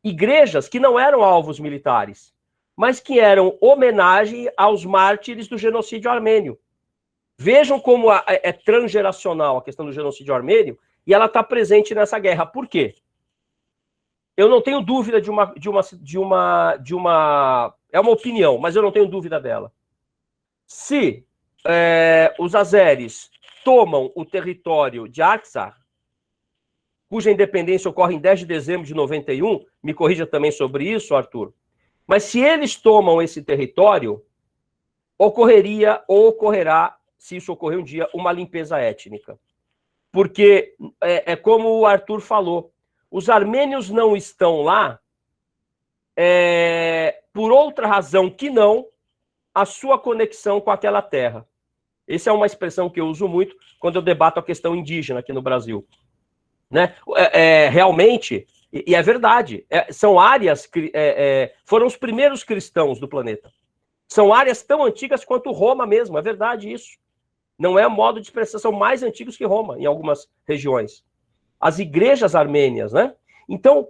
Igrejas que não eram alvos militares, mas que eram homenagem aos mártires do genocídio armênio. Vejam como é transgeracional a questão do genocídio armênio, e ela está presente nessa guerra. Por quê? Eu não tenho dúvida é uma opinião, mas eu não tenho dúvida dela. Se os azeres tomam o território de Artsakh, cuja independência ocorre em 10 de dezembro de 91, me corrija também sobre isso, Arthur, mas se eles tomam esse território, ocorreria ou ocorrerá, se isso ocorrer um dia, uma limpeza étnica. Porque, como o Arthur falou, os armênios não estão lá por outra razão que não a sua conexão com aquela terra. Essa é uma expressão que eu uso muito quando eu debato a questão indígena aqui no Brasil. Né? Realmente, e é verdade, são áreas, foram os primeiros cristãos do planeta. São áreas tão antigas quanto Roma mesmo, é verdade isso. Não é modo de expressão, são mais antigos que Roma, em algumas regiões. As igrejas armênias, né? Então,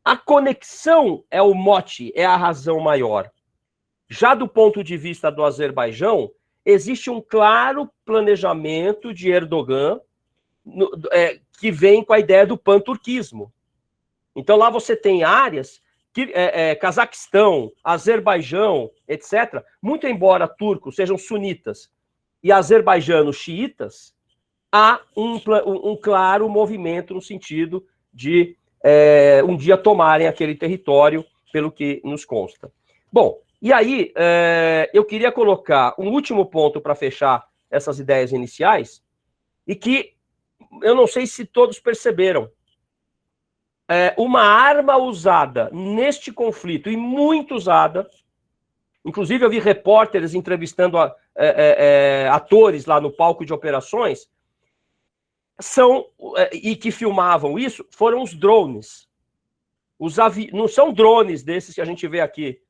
a conexão é o mote, é a razão maior. Já do ponto de vista do Azerbaijão, existe um claro planejamento de Erdogan que vem com a ideia do panturquismo. Então, lá você tem áreas, Cazaquistão, Azerbaijão, etc., muito embora turcos sejam sunitas e azerbaijanos xiitas, há um claro movimento no sentido de um dia tomarem aquele território, pelo que nos consta. Bom, e aí eu queria colocar um último ponto para fechar essas ideias iniciais, e que eu não sei se todos perceberam. Uma arma usada neste conflito, e muito usada, inclusive eu vi repórteres entrevistando atores lá no palco de operações, e que filmavam isso, foram os drones. Não são drones desses que a gente vê aqui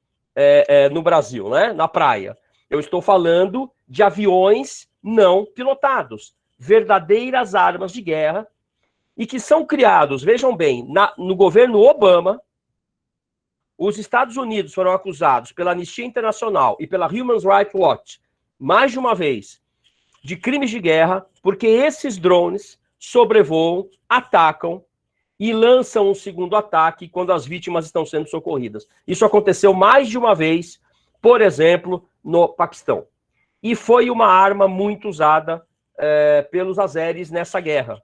no Brasil, né? Na praia. Eu estou falando de aviões não pilotados, verdadeiras armas de guerra, e que são criados, vejam bem, no governo Obama. Os Estados Unidos foram acusados pela Anistia Internacional e pela Human Rights Watch, mais de uma vez, de crimes de guerra, porque esses drones sobrevoam, atacam e lançam um segundo ataque quando as vítimas estão sendo socorridas. Isso aconteceu mais de uma vez, por exemplo, no Paquistão. E foi uma arma muito usada pelos azeres nessa guerra.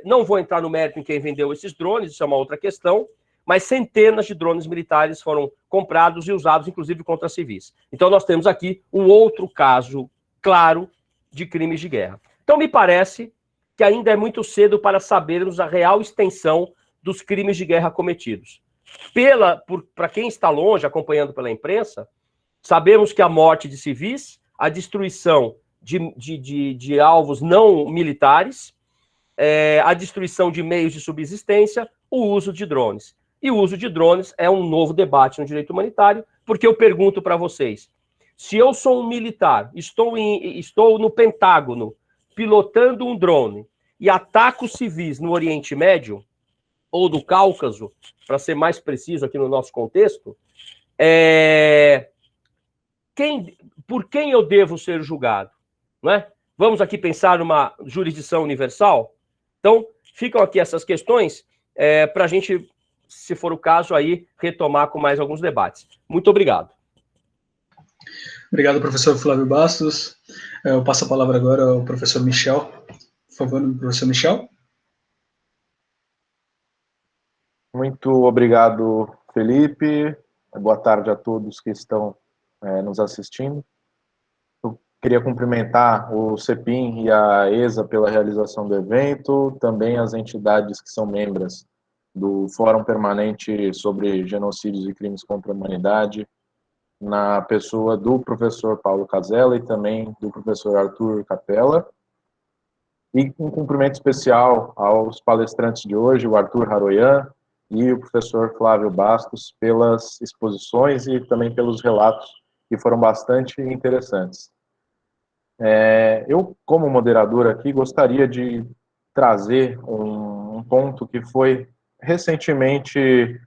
Não vou entrar no mérito em quem vendeu esses drones, isso é uma outra questão, mas centenas de drones militares foram comprados e usados, inclusive, contra civis. Então, nós temos aqui um outro caso claro de crimes de guerra. Então, me parece que ainda é muito cedo para sabermos a real extensão dos crimes de guerra cometidos. Para quem está longe, acompanhando pela imprensa, sabemos que a morte de civis, a destruição de alvos não militares, a destruição de meios de subsistência, o uso de drones. E o uso de drones é um novo debate no direito humanitário, porque eu pergunto para vocês, se eu sou um militar, estou no Pentágono, pilotando um drone, e ataco civis no Oriente Médio, ou do Cáucaso, para ser mais preciso aqui no nosso contexto, por quem eu devo ser julgado? Não é? Vamos aqui pensar numa jurisdição universal? Então, ficam aqui essas questões para a gente, se for o caso, aí retomar com mais alguns debates. Muito obrigado. Obrigado, professor Flávio Bastos. Eu passo a palavra agora ao professor Michel. Por favor, professor Michel. Muito obrigado, Felipe. Boa tarde a todos que estão nos assistindo. Eu queria cumprimentar o CEPIM e a ESA pela realização do evento, também as entidades que são membros do Fórum Permanente sobre Genocídios e Crimes contra a Humanidade, na pessoa do professor Paulo Casella e também do professor Arthur Capella. E um cumprimento especial aos palestrantes de hoje, o Arthur Haroyan e o professor Flávio Bastos, pelas exposições e também pelos relatos que foram bastante interessantes. Eu, como moderador aqui, gostaria de trazer um ponto que foi recentemente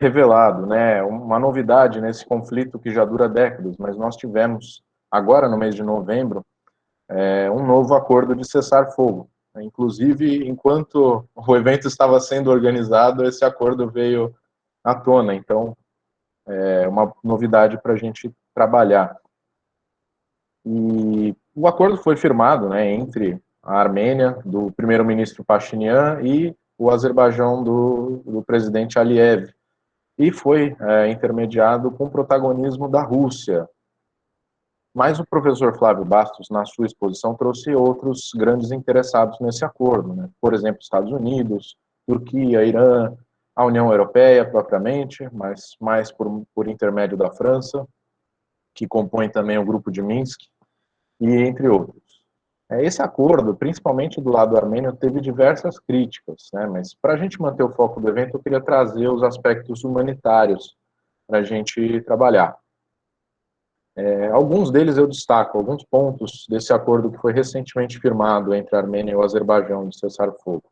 revelado, né, uma novidade nesse conflito que já dura décadas, mas nós tivemos, agora no mês de novembro, um novo acordo de cessar-fogo. Inclusive, enquanto o evento estava sendo organizado, esse acordo veio à tona, então é uma novidade para a gente trabalhar. E o acordo foi firmado, né, entre a Armênia, do primeiro-ministro Pashinyan, e o Azerbaijão do presidente Aliyev, e foi intermediado com o protagonismo da Rússia. Mas o professor Flávio Bastos, na sua exposição, trouxe outros grandes interessados nesse acordo, né? Por exemplo, Estados Unidos, Turquia, Irã, a União Europeia propriamente, mas mais por intermédio da França, que compõe também o Grupo de Minsk, e entre outros. Esse acordo, principalmente do lado armênio, teve diversas críticas, né? Mas para a gente manter o foco do evento, eu queria trazer os aspectos humanitários para a gente trabalhar. Alguns deles eu destaco, alguns pontos desse acordo que foi recentemente firmado entre a Armênia e o Azerbaijão de cessar-fogo.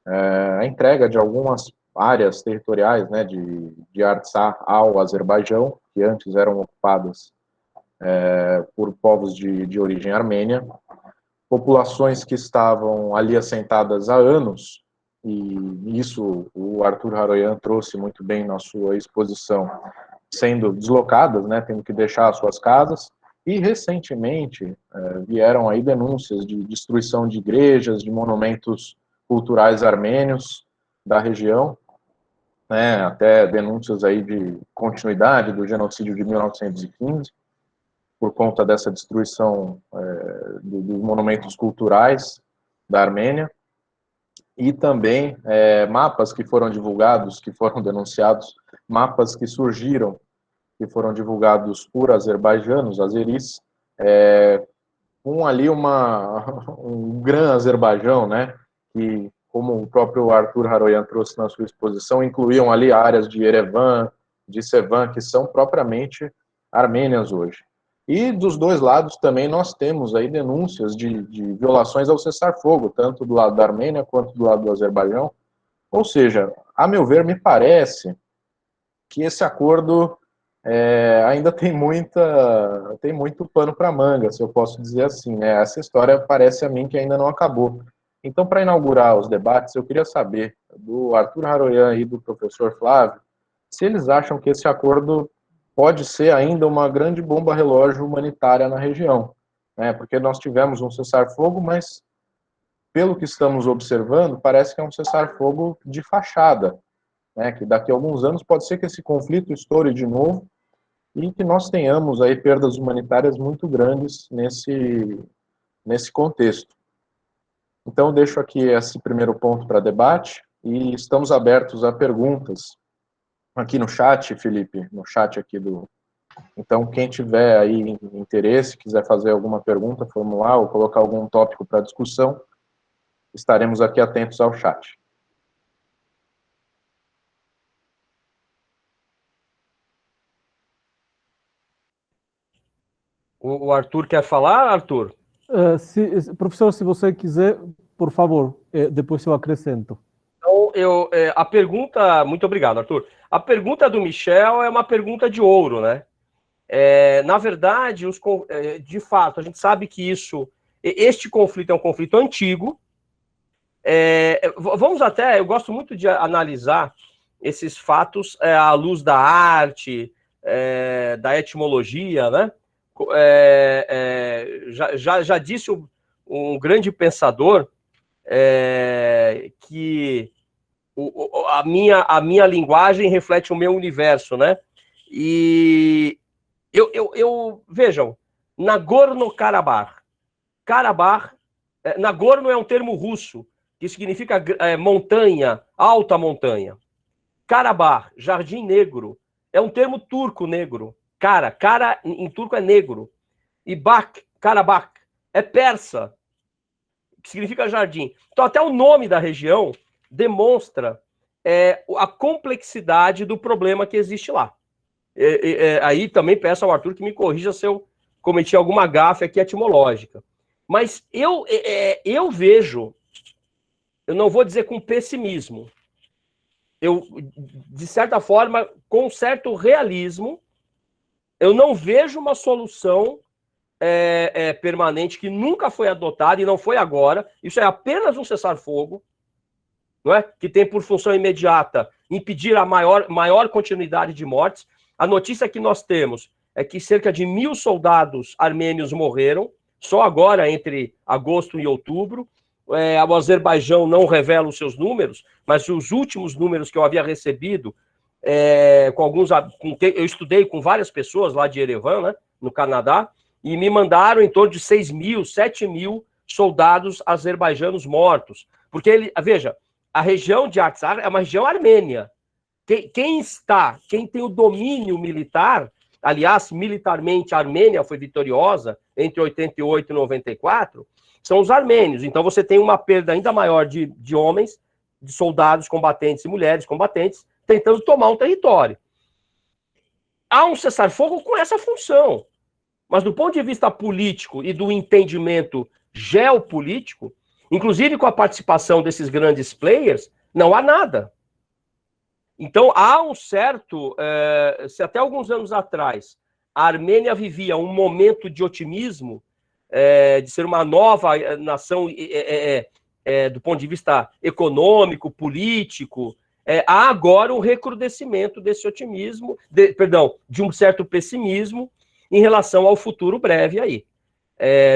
A entrega de algumas áreas territoriais, né, de Artsakh ao Azerbaijão, que antes eram ocupadas por povos de origem armênia, populações que estavam ali assentadas há anos, e isso o Arthur Haroyan trouxe muito bem na sua exposição, sendo deslocadas, né, tendo que deixar as suas casas, e recentemente vieram aí denúncias de destruição de igrejas, de monumentos culturais armênios da região, né, até denúncias aí de continuidade do genocídio de 1915, por conta dessa destruição dos monumentos culturais da Armênia, e também mapas que foram divulgados, que foram denunciados, mapas que surgiram, que foram divulgados por azerbaijanos, azeris, com ali um grande Azerbaijão, né, que, como o próprio Arthur Haroyan trouxe na sua exposição, incluíam ali áreas de Yerevan, de Sevan, que são propriamente armênias hoje. E dos dois lados também nós temos aí denúncias de violações ao cessar-fogo, tanto do lado da Armênia quanto do lado do Azerbaijão. Ou seja, a meu ver, me parece que esse acordo ainda tem muito pano para manga, se eu posso dizer assim, né? Essa história parece a mim que ainda não acabou. Então, para inaugurar os debates, eu queria saber do Arthur Haroyan e do professor Flávio se eles acham que esse acordo pode ser ainda uma grande bomba relógio humanitária na região, né? Porque nós tivemos um cessar-fogo, mas pelo que estamos observando, parece que é um cessar-fogo de fachada, né? Que daqui a alguns anos pode ser que esse conflito estoure de novo e que nós tenhamos aí perdas humanitárias muito grandes nesse contexto. Então, deixo aqui esse primeiro ponto para debate e estamos abertos a perguntas aqui no chat, Felipe, no chat aqui Então, quem tiver aí interesse, quiser fazer alguma pergunta, formular ou colocar algum tópico para discussão, estaremos aqui atentos ao chat. O Arthur quer falar, Arthur? Professor, se você quiser, por favor, depois eu acrescento. Então, a pergunta... Muito obrigado, Arthur. A pergunta do Michel é uma pergunta de ouro, né? Na verdade, de fato, a gente sabe que este conflito é um conflito antigo. Vamos até... Eu gosto muito de analisar esses fatos à luz da arte, da etimologia, né? Já disse um grande pensador que a minha linguagem reflete o meu universo, né? E vejam, Nagorno-Karabakh. Nagorno é um termo russo, que significa montanha, alta montanha. Karabakh, Jardim Negro, é um termo turco negro. Cara em turco é negro. E Karabakh, é persa, que significa jardim. Então, até o nome da região demonstra a complexidade do problema que existe lá. Aí também peço ao Arthur que me corrija se eu cometi alguma gafe aqui etimológica. Mas eu vejo, eu não vou dizer com pessimismo, de certa forma, com um certo realismo, eu não vejo uma solução permanente que nunca foi adotada e não foi agora. Isso é apenas um cessar-fogo, não é? Que tem por função imediata impedir a maior continuidade de mortes. A notícia que nós temos é que cerca de 1.000 soldados armênios morreram, só agora, entre agosto e outubro. O Azerbaijão não revela os seus números, mas os últimos números que eu havia recebido, eu estudei com várias pessoas lá de Erevan, né, no Canadá, e me mandaram em torno de 6.000, 7.000 soldados azerbaijanos mortos. Porque, veja, a região de Artsakh é uma região armênia. Quem tem o domínio militar, aliás, militarmente a Armênia foi vitoriosa entre 88 e 94, são os armênios. Então você tem uma perda ainda maior de homens, de soldados combatentes e mulheres combatentes, tentando tomar um território. Há um cessar-fogo com essa função. Mas do ponto de vista político e do entendimento geopolítico, inclusive com a participação desses grandes players, não há nada. Então, há um certo... se até alguns anos atrás a Armênia vivia um momento de otimismo, de ser uma nova nação do ponto de vista econômico, político, há agora um recrudescimento desse otimismo, de um certo pessimismo em relação ao futuro breve aí.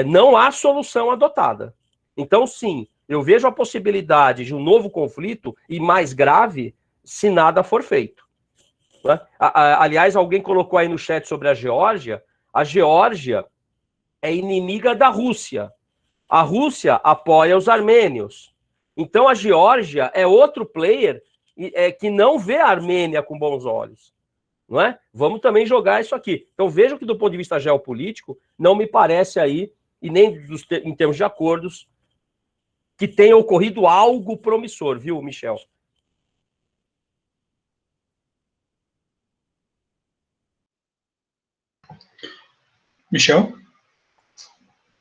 Não há solução adotada. Então, sim, eu vejo a possibilidade de um novo conflito, e mais grave, se nada for feito. Né? Aliás, alguém colocou aí no chat sobre a Geórgia. A Geórgia é inimiga da Rússia. A Rússia apoia os armênios. Então, a Geórgia é outro player que não vê a Armênia com bons olhos. Não é? Vamos também jogar isso aqui. Então, vejam que, do ponto de vista geopolítico, não me parece aí, e nem em termos de acordos, que tenha ocorrido algo promissor, viu, Michel? Michel?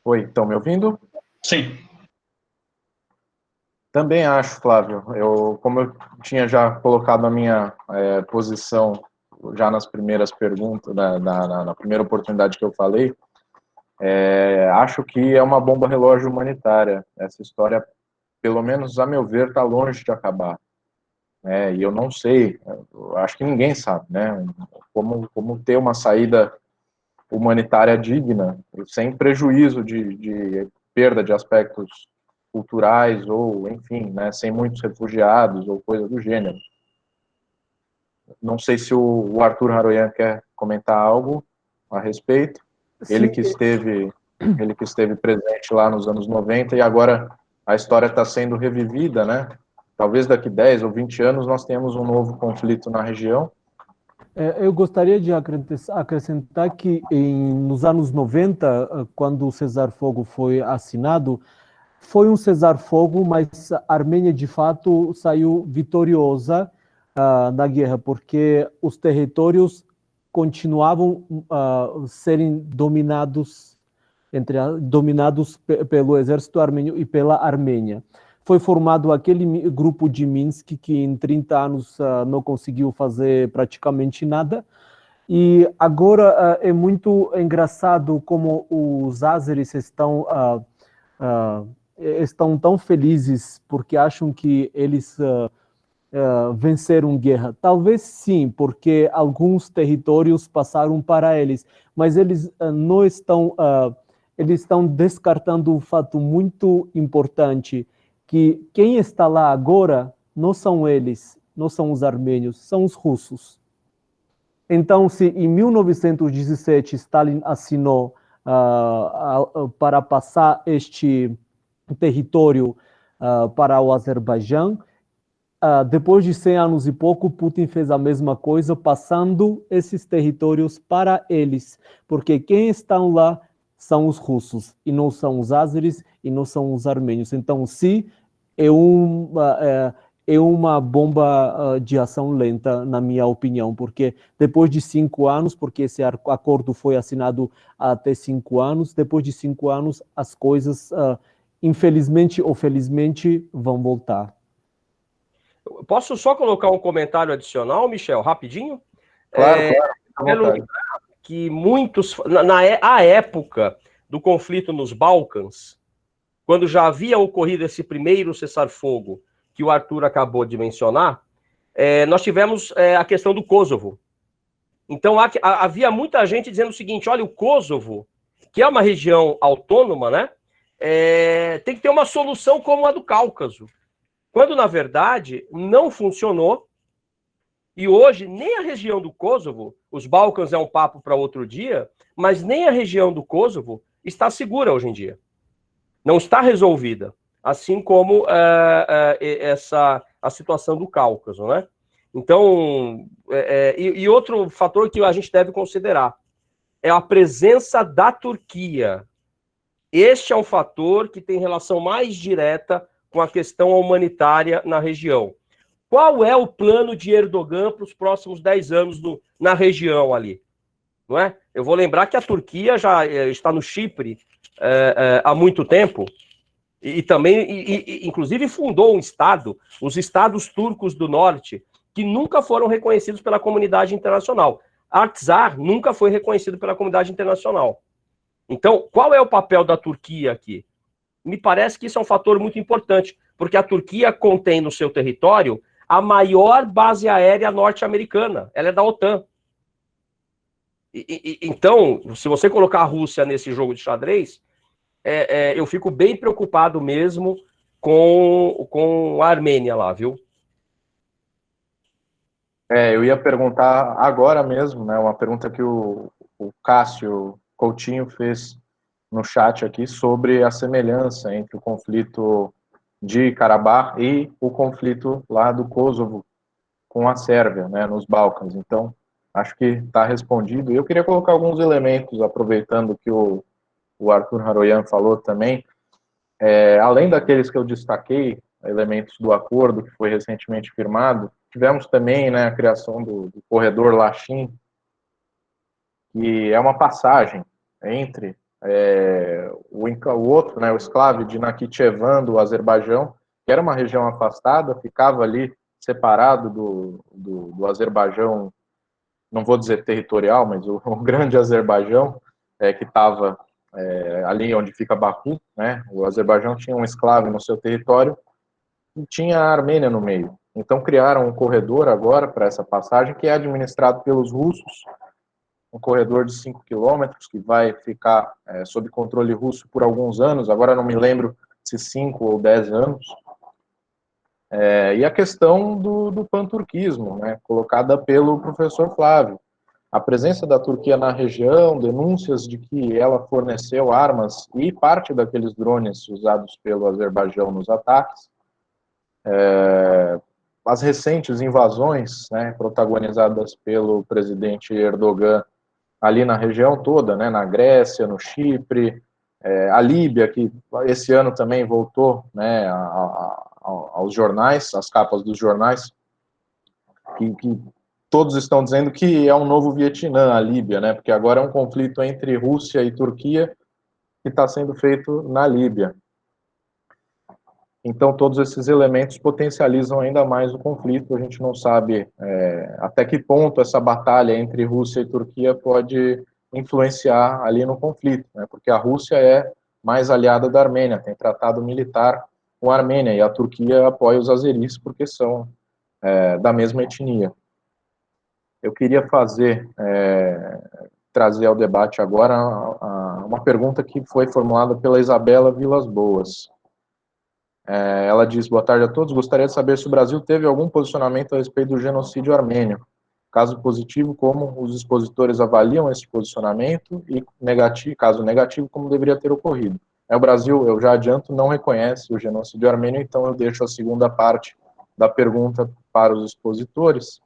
Oi, estão me ouvindo? Sim. Também acho, Flávio. Como eu tinha já colocado a minha posição já nas primeiras perguntas, na primeira oportunidade que eu falei, acho que é uma bomba relógio humanitária. Essa história, pelo menos a meu ver, está longe de acabar. E eu não sei, acho que ninguém sabe, né, como ter uma saída humanitária digna, sem prejuízo de perda de aspectos culturais, ou, enfim, né, sem muitos refugiados, ou coisa do gênero. Não sei se o Arthur Haroyan quer comentar algo a respeito. Sim. Ele que esteve presente lá nos anos 90, e agora a história está sendo revivida, né? Talvez daqui 10 ou 20 anos nós tenhamos um novo conflito na região. Eu gostaria de acrescentar que nos anos 90, quando o cessar-fogo foi assinado, foi um cessar-fogo, mas a Armênia, de fato, saiu vitoriosa na guerra, porque os territórios continuavam serem dominados pelo exército armênio e pela Armênia. Foi formado aquele grupo de Minsk que em 30 anos não conseguiu fazer praticamente nada. E agora é muito engraçado como os ázeres estão tão felizes porque acham que eles venceram guerra. Talvez sim, porque alguns territórios passaram para eles, mas eles não estão... eles estão descartando um fato muito importante, que quem está lá agora não são eles, não são os armênios, são os russos. Então, se em 1917 Stalin assinou para passar este território para o Azerbaijão. Depois de 100 anos e pouco, Putin fez a mesma coisa, passando esses territórios para eles, porque quem estão lá são os russos, e não são os ázeres, e não são os armênios. Então, sim, é uma bomba de ação lenta, na minha opinião, porque depois de 5 anos, porque esse acordo foi assinado até 5 anos, depois de 5 anos, as coisas, infelizmente ou felizmente, vão voltar. Posso só colocar um comentário adicional, Michel, rapidinho? Claro, Pelo que muitos, à época do conflito nos Balcãs, quando já havia ocorrido esse primeiro cessar-fogo que o Arthur acabou de mencionar, nós tivemos a questão do Kosovo. Então, havia muita gente dizendo o seguinte, olha, o Kosovo, que é uma região autônoma, né, tem que ter uma solução como a do Cáucaso. Quando, na verdade, não funcionou, e hoje nem a região do Kosovo, os Balcãs é um papo para outro dia, mas nem a região do Kosovo está segura hoje em dia. Não está resolvida, assim como a situação do Cáucaso, né? Então, e outro fator que a gente deve considerar é a presença da Turquia. Este é um fator que tem relação mais direta com a questão humanitária na região. Qual é o plano de Erdogan para os próximos 10 anos na região ali? Não é? Eu vou lembrar que a Turquia já está no Chipre há muito tempo, e também, inclusive, fundou um estado, os estados turcos do norte, que nunca foram reconhecidos pela comunidade internacional. Artsakh nunca foi reconhecido pela comunidade internacional. Então, qual é o papel da Turquia aqui? Me parece que isso é um fator muito importante, porque a Turquia contém no seu território a maior base aérea norte-americana. Ela é da OTAN. Então, se você colocar a Rússia nesse jogo de xadrez, eu fico bem preocupado mesmo com a Armênia lá, viu? Eu ia perguntar agora mesmo, né, uma pergunta que o Cássio Coutinho fez no chat aqui sobre a semelhança entre o conflito de Karabakh e o conflito lá do Kosovo com a Sérvia, né, nos Balcãs. Então, acho que está respondido. E eu queria colocar alguns elementos, aproveitando que o Arthur Haroyan falou também, além daqueles que eu destaquei, elementos do acordo que foi recentemente firmado, tivemos também, né, a criação do corredor Lachin, que é uma passagem entre o outro, né, o enclave de Nakhichevan, do Azerbaijão, que era uma região afastada, ficava ali separado do Azerbaijão, não vou dizer territorial, mas o grande Azerbaijão, que estava ali onde fica Baku, né, o Azerbaijão tinha um enclave no seu território e tinha a Armênia no meio. Então criaram um corredor agora para essa passagem, que é administrado pelos russos, um corredor de 5 quilômetros, que vai ficar sob controle russo por alguns anos, agora não me lembro se 5 ou 10 anos. E a questão do panturquismo, né, colocada pelo professor Flávio. A presença da Turquia na região, denúncias de que ela forneceu armas e parte daqueles drones usados pelo Azerbaijão nos ataques, as recentes invasões, né, protagonizadas pelo presidente Erdogan ali na região toda, né, na Grécia, no Chipre, a Líbia, que esse ano também voltou, né, aos jornais, às capas dos jornais, que todos estão dizendo que é um novo Vietnã, a Líbia, né, porque agora é um conflito entre Rússia e Turquia que está sendo feito na Líbia. Então, todos esses elementos potencializam ainda mais o conflito. A gente não sabe até que ponto essa batalha entre Rússia e Turquia pode influenciar ali no conflito, né? Porque a Rússia é mais aliada da Armênia, tem tratado militar com a Armênia, e a Turquia apoia os azeris porque são da mesma etnia. Eu queria trazer ao debate agora uma pergunta que foi formulada pela Isabela Vilas Boas. Ela diz: boa tarde a todos, gostaria de saber se o Brasil teve algum posicionamento a respeito do genocídio armênio. Caso positivo, como os expositores avaliam esse posicionamento, e caso negativo, como deveria ter ocorrido. O Brasil, eu já adianto, não reconhece o genocídio armênio, então eu deixo a segunda parte da pergunta para os expositores.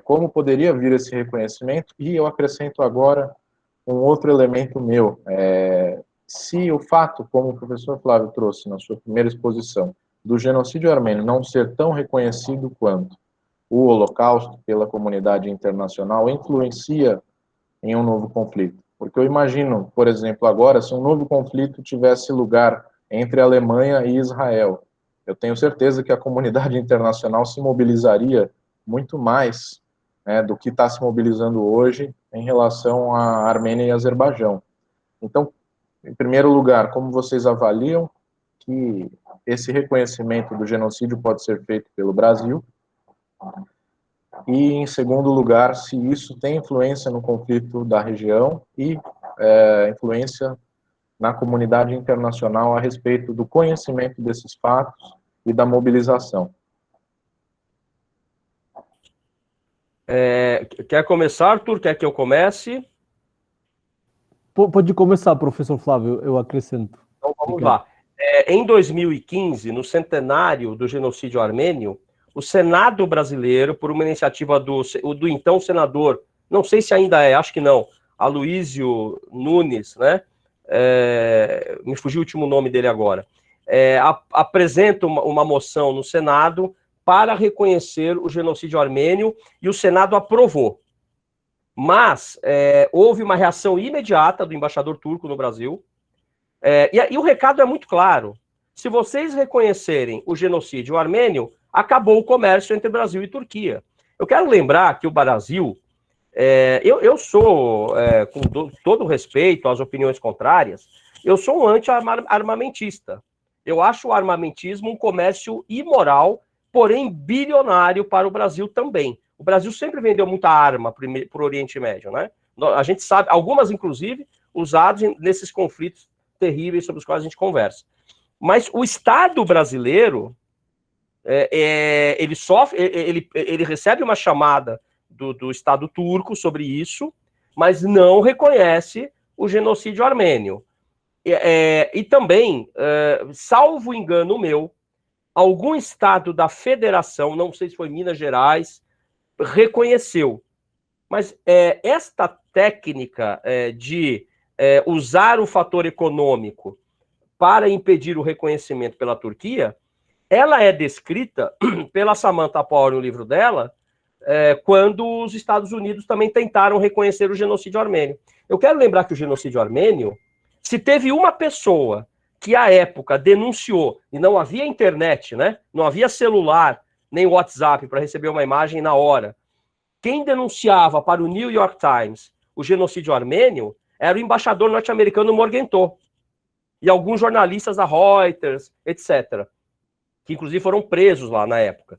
Como poderia vir esse reconhecimento? E eu acrescento agora um outro elemento meu. Se o fato, como o professor Flávio trouxe na sua primeira exposição, do genocídio armênio não ser tão reconhecido quanto o Holocausto pela comunidade internacional influencia em um novo conflito. Porque eu imagino, por exemplo, agora, se um novo conflito tivesse lugar entre a Alemanha e Israel, eu tenho certeza que a comunidade internacional se mobilizaria muito mais, né, do que está se mobilizando hoje em relação à Armênia e Azerbaijão. Então, em primeiro lugar, como vocês avaliam que esse reconhecimento do genocídio pode ser feito pelo Brasil? E, em segundo lugar, se isso tem influência no conflito da região e influência na comunidade internacional a respeito do conhecimento desses fatos e da mobilização. Quer começar, Arthur? Quer que eu comece? Pode começar, professor Flávio, eu acrescento. Então vamos lá. Em 2015, no centenário do genocídio armênio, o Senado brasileiro, por uma iniciativa do então senador, não sei se ainda acho que não, Aloysio Nunes, né? Me fugiu o último nome dele agora, apresenta uma moção no Senado para reconhecer o genocídio armênio, e o Senado aprovou. Mas houve uma reação imediata do embaixador turco no Brasil, e o recado é muito claro: se vocês reconhecerem o genocídio armênio, acabou o comércio entre Brasil e Turquia. Eu quero lembrar que o Brasil, eu sou, com todo respeito às opiniões contrárias, eu sou um anti-armamentista. Eu acho o armamentismo um comércio imoral, porém bilionário para o Brasil também. O Brasil sempre vendeu muita arma para o Oriente Médio, né? A gente sabe, algumas inclusive usadas nesses conflitos terríveis sobre os quais a gente conversa. Mas o Estado brasileiro, ele recebe uma chamada do Estado turco sobre isso, mas não reconhece o genocídio armênio. E também, salvo engano meu, algum estado da federação, não sei se foi Minas Gerais, reconheceu. Mas esta técnica de usar o fator econômico para impedir o reconhecimento pela Turquia, ela é descrita pela Samantha Power no livro dela, quando os Estados Unidos também tentaram reconhecer o genocídio armênio. Eu quero lembrar que o genocídio armênio, se teve uma pessoa que à época denunciou, e não havia internet, né? Não havia celular, nem WhatsApp para receber uma imagem na hora. Quem denunciava para o New York Times o genocídio armênio era o embaixador norte-americano Morgenthau e alguns jornalistas da Reuters, etc., que inclusive foram presos lá na época.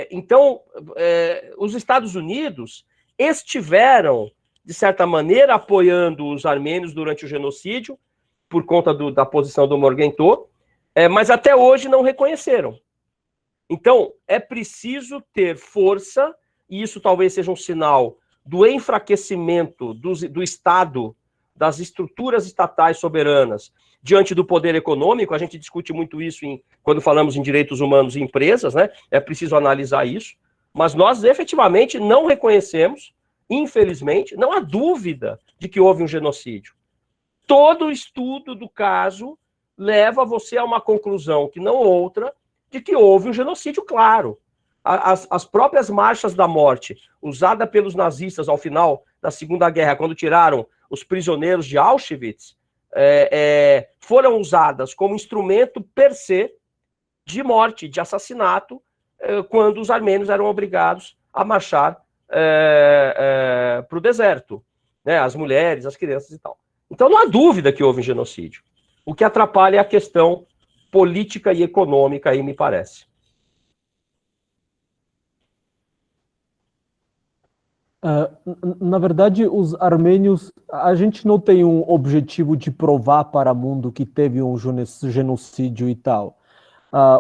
Então, os Estados Unidos estiveram, de certa maneira, apoiando os armênios durante o genocídio, por conta da posição do Morgenthau, mas até hoje não reconheceram. Então, é preciso ter força, e isso talvez seja um sinal do enfraquecimento do Estado, das estruturas estatais soberanas, diante do poder econômico. A gente discute muito isso quando falamos em direitos humanos e empresas, né? É preciso analisar isso, mas nós efetivamente não reconhecemos, infelizmente, não há dúvida de que houve um genocídio. Todo estudo do caso leva você a uma conclusão, que não outra, de que houve um genocídio claro. As próprias marchas da morte, usada pelos nazistas ao final da Segunda Guerra, quando tiraram os prisioneiros de Auschwitz, foram usadas como instrumento per se de morte, de assassinato, quando os armênios eram obrigados a marchar para o deserto, né? As mulheres, as crianças e tal. Então não há dúvida que houve um genocídio. O que atrapalha é a questão política e econômica, aí me parece. Na verdade, os armênios, a gente não tem um objetivo de provar para o mundo que teve um genocídio e tal.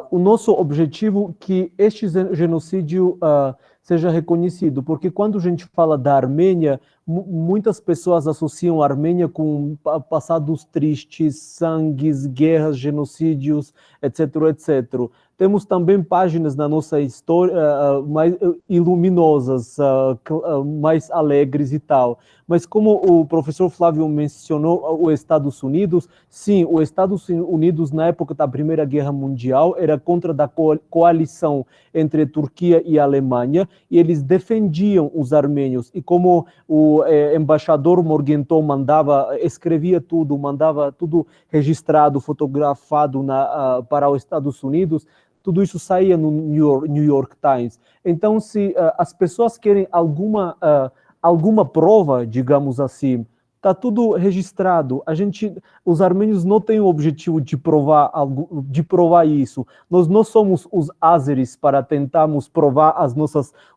O nosso objetivo é que este genocídio seja reconhecido, porque quando a gente fala da Armênia, muitas pessoas associam a Armênia com passados tristes, sangues, guerras, genocídios, etc, etc. Temos também páginas na nossa história mais luminosas, mais alegres e tal. Mas como o professor Flávio mencionou os Estados Unidos, sim, os Estados Unidos na época da Primeira Guerra Mundial era contra da coalição entre Turquia e Alemanha, e eles defendiam os armênios. E como o embaixador Morgenthau escrevia tudo, mandava tudo registrado, fotografado para os Estados Unidos, tudo isso saía no New York Times. Então, se as pessoas querem alguma prova, digamos assim, está tudo registrado. Os armênios não têm o objetivo de provar isso. Nós não somos os ázeres para tentarmos provar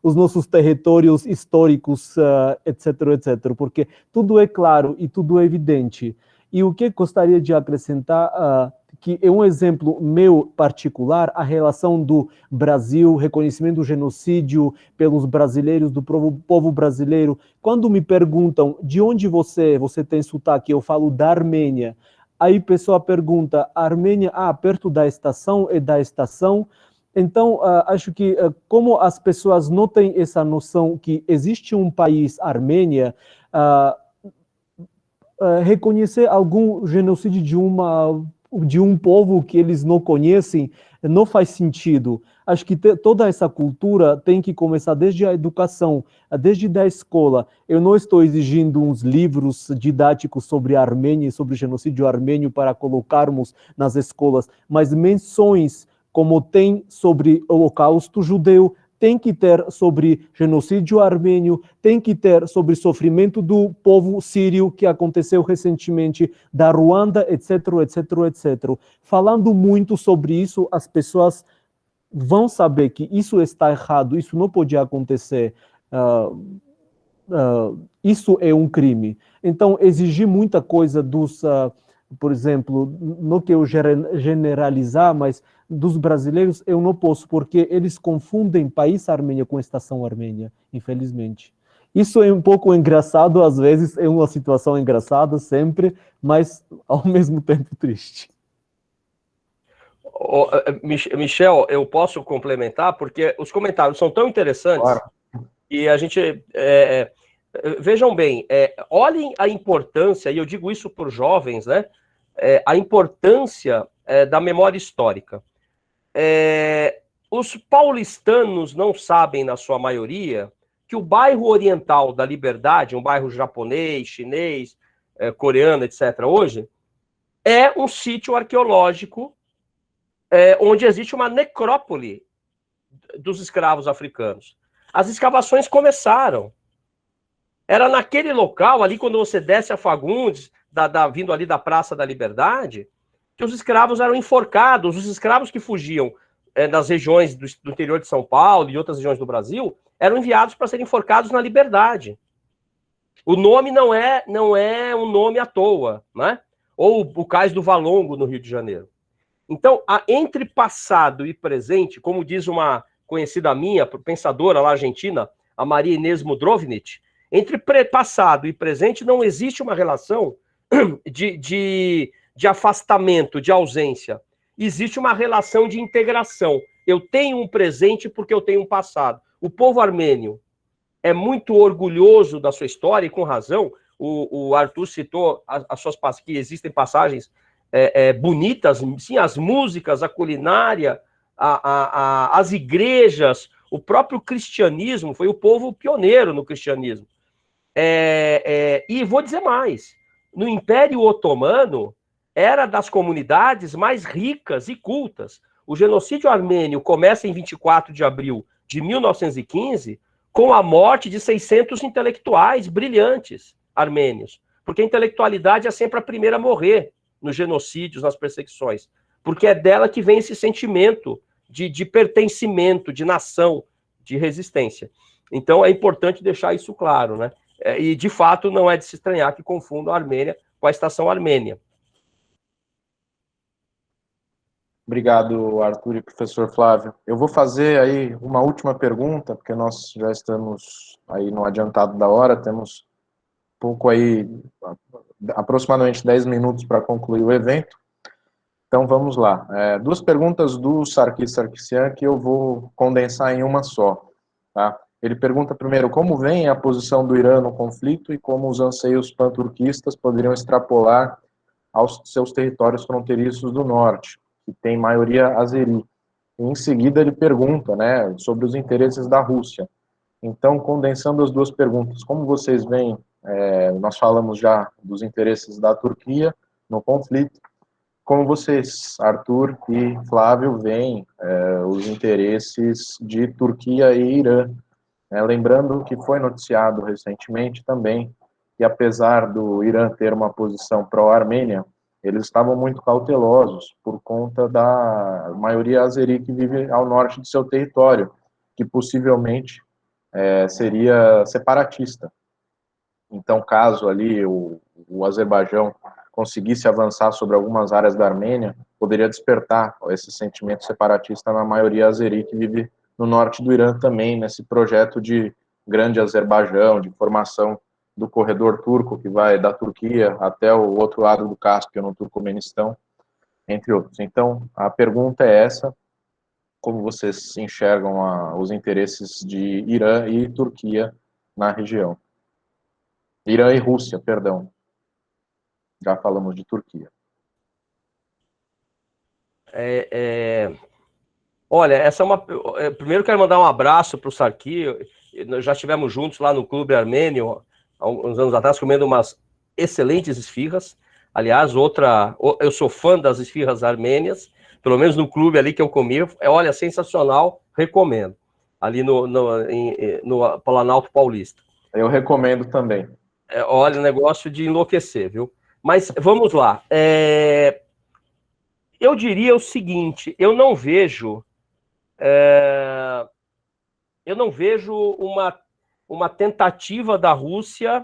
os nossos territórios históricos, etc, etc, porque tudo é claro e tudo é evidente. E o que gostaria de acrescentar, que é um exemplo meu particular, a relação do Brasil, reconhecimento do genocídio pelos brasileiros, do povo brasileiro. Quando me perguntam de onde você tem sotaque, eu falo da Armênia. Aí a pessoa pergunta, a Armênia, perto da estação, é da estação. Então, acho que como as pessoas não têm essa noção que existe um país, Armênia, reconhecer algum genocídio de um povo que eles não conhecem não faz sentido. Acho que toda essa cultura tem que começar desde a educação, desde a escola. Eu não estou exigindo uns livros didáticos sobre a Armênia e sobre o genocídio armênio para colocarmos nas escolas, mas menções como tem sobre o Holocausto judeu, tem que ter sobre genocídio armênio, tem que ter sobre sofrimento do povo sírio que aconteceu recentemente, da Ruanda, etc, etc, etc. Falando muito sobre isso, as pessoas vão saber que isso está errado, isso não pode acontecer, isso é um crime. Então, exigir muita coisa dos, por exemplo, não que eu generalizar, mas dos brasileiros eu não posso, porque eles confundem país Armênia com estação Armênia, infelizmente. Isso é um pouco engraçado, às vezes é uma situação engraçada sempre, mas ao mesmo tempo triste. Michel, eu posso complementar, porque os comentários são tão interessantes, claro, e a gente... vejam bem, olhem a importância, e eu digo isso para os jovens, né? A importância da memória histórica. Os paulistanos não sabem, na sua maioria, que o bairro oriental da Liberdade, um bairro japonês, chinês, coreano, etc., hoje, é um sítio arqueológico onde existe uma necrópole dos escravos africanos. As escavações começaram. Era naquele local, ali quando você desce a Fagundes, vindo ali da Praça da Liberdade, que os escravos eram enforcados. Os escravos que fugiam das regiões do interior de São Paulo e outras regiões do Brasil eram enviados para serem enforcados na Liberdade. O nome não é um nome à toa, né? Ou o Cais do Valongo, no Rio de Janeiro. Então, entre passado e presente, como diz uma conhecida minha, pensadora lá argentina, a Maria Inês Mudrovnich, entre passado e presente não existe uma relação de afastamento, de ausência. Existe uma relação de integração. Eu tenho um presente porque eu tenho um passado. O povo armênio é muito orgulhoso da sua história, e com razão. O Arthur citou as suas que existem passagens bonitas, sim, as músicas, a culinária, as igrejas, o próprio cristianismo, foi o povo pioneiro no cristianismo. E vou dizer mais, no Império Otomano, era das comunidades mais ricas e cultas. O genocídio armênio começa em 24 de abril de 1915, com a morte de 600 intelectuais brilhantes armênios, porque a intelectualidade é sempre a primeira a morrer nos genocídios, nas perseguições, porque é dela que vem esse sentimento de pertencimento, de nação, de resistência. Então é importante deixar isso claro, né? E, de fato, não é de se estranhar que confundam a Armênia com a estação Armênia. Obrigado, Arthur e professor Flávio. Eu vou fazer aí uma última pergunta, porque nós já estamos aí no adiantado da hora, temos pouco aí, aproximadamente 10 minutos para concluir o evento. Então vamos lá. Duas perguntas do Sarkis Sarkisian que eu vou condensar em uma só. Tá? Ele pergunta primeiro como vem a posição do Irã no conflito e como os anseios pan-turquistas poderiam extrapolar aos seus territórios fronteiriços do norte, que tem maioria azeri. E em seguida ele pergunta, né, sobre os interesses da Rússia. Então, condensando as duas perguntas, como vocês veem, nós falamos já dos interesses da Turquia no conflito, como vocês, Arthur e Flávio, veem os interesses de Turquia e Irã. Lembrando que foi noticiado recentemente também que, apesar do Irã ter uma posição pró-Armênia, eles estavam muito cautelosos por conta da maioria azeri que vive ao norte de seu território, que possivelmente seria separatista. Então, caso ali o Azerbaijão conseguisse avançar sobre algumas áreas da Armênia, poderia despertar esse sentimento separatista na maioria azeri que vive no norte do Irã também, nesse projeto de grande Azerbaijão, de formação do corredor turco, que vai da Turquia até o outro lado do Cáspio, no Turcomenistão, entre outros. Então, a pergunta é essa: como vocês enxergam os interesses de Irã e Turquia na região? Irã e Rússia, perdão. Já falamos de Turquia. Olha, essa é uma. Primeiro quero mandar um abraço para o Sarki. Nós já estivemos juntos lá no Clube Armênio, há uns anos atrás, comendo umas excelentes esfirras. Aliás, eu sou fã das esfirras armênias, pelo menos no clube ali que eu comi. Olha, sensacional, recomendo. Ali no Planalto Paulista. Eu recomendo também. Olha, negócio de enlouquecer, viu? Mas vamos lá. Eu diria o seguinte: eu não vejo uma tentativa da Rússia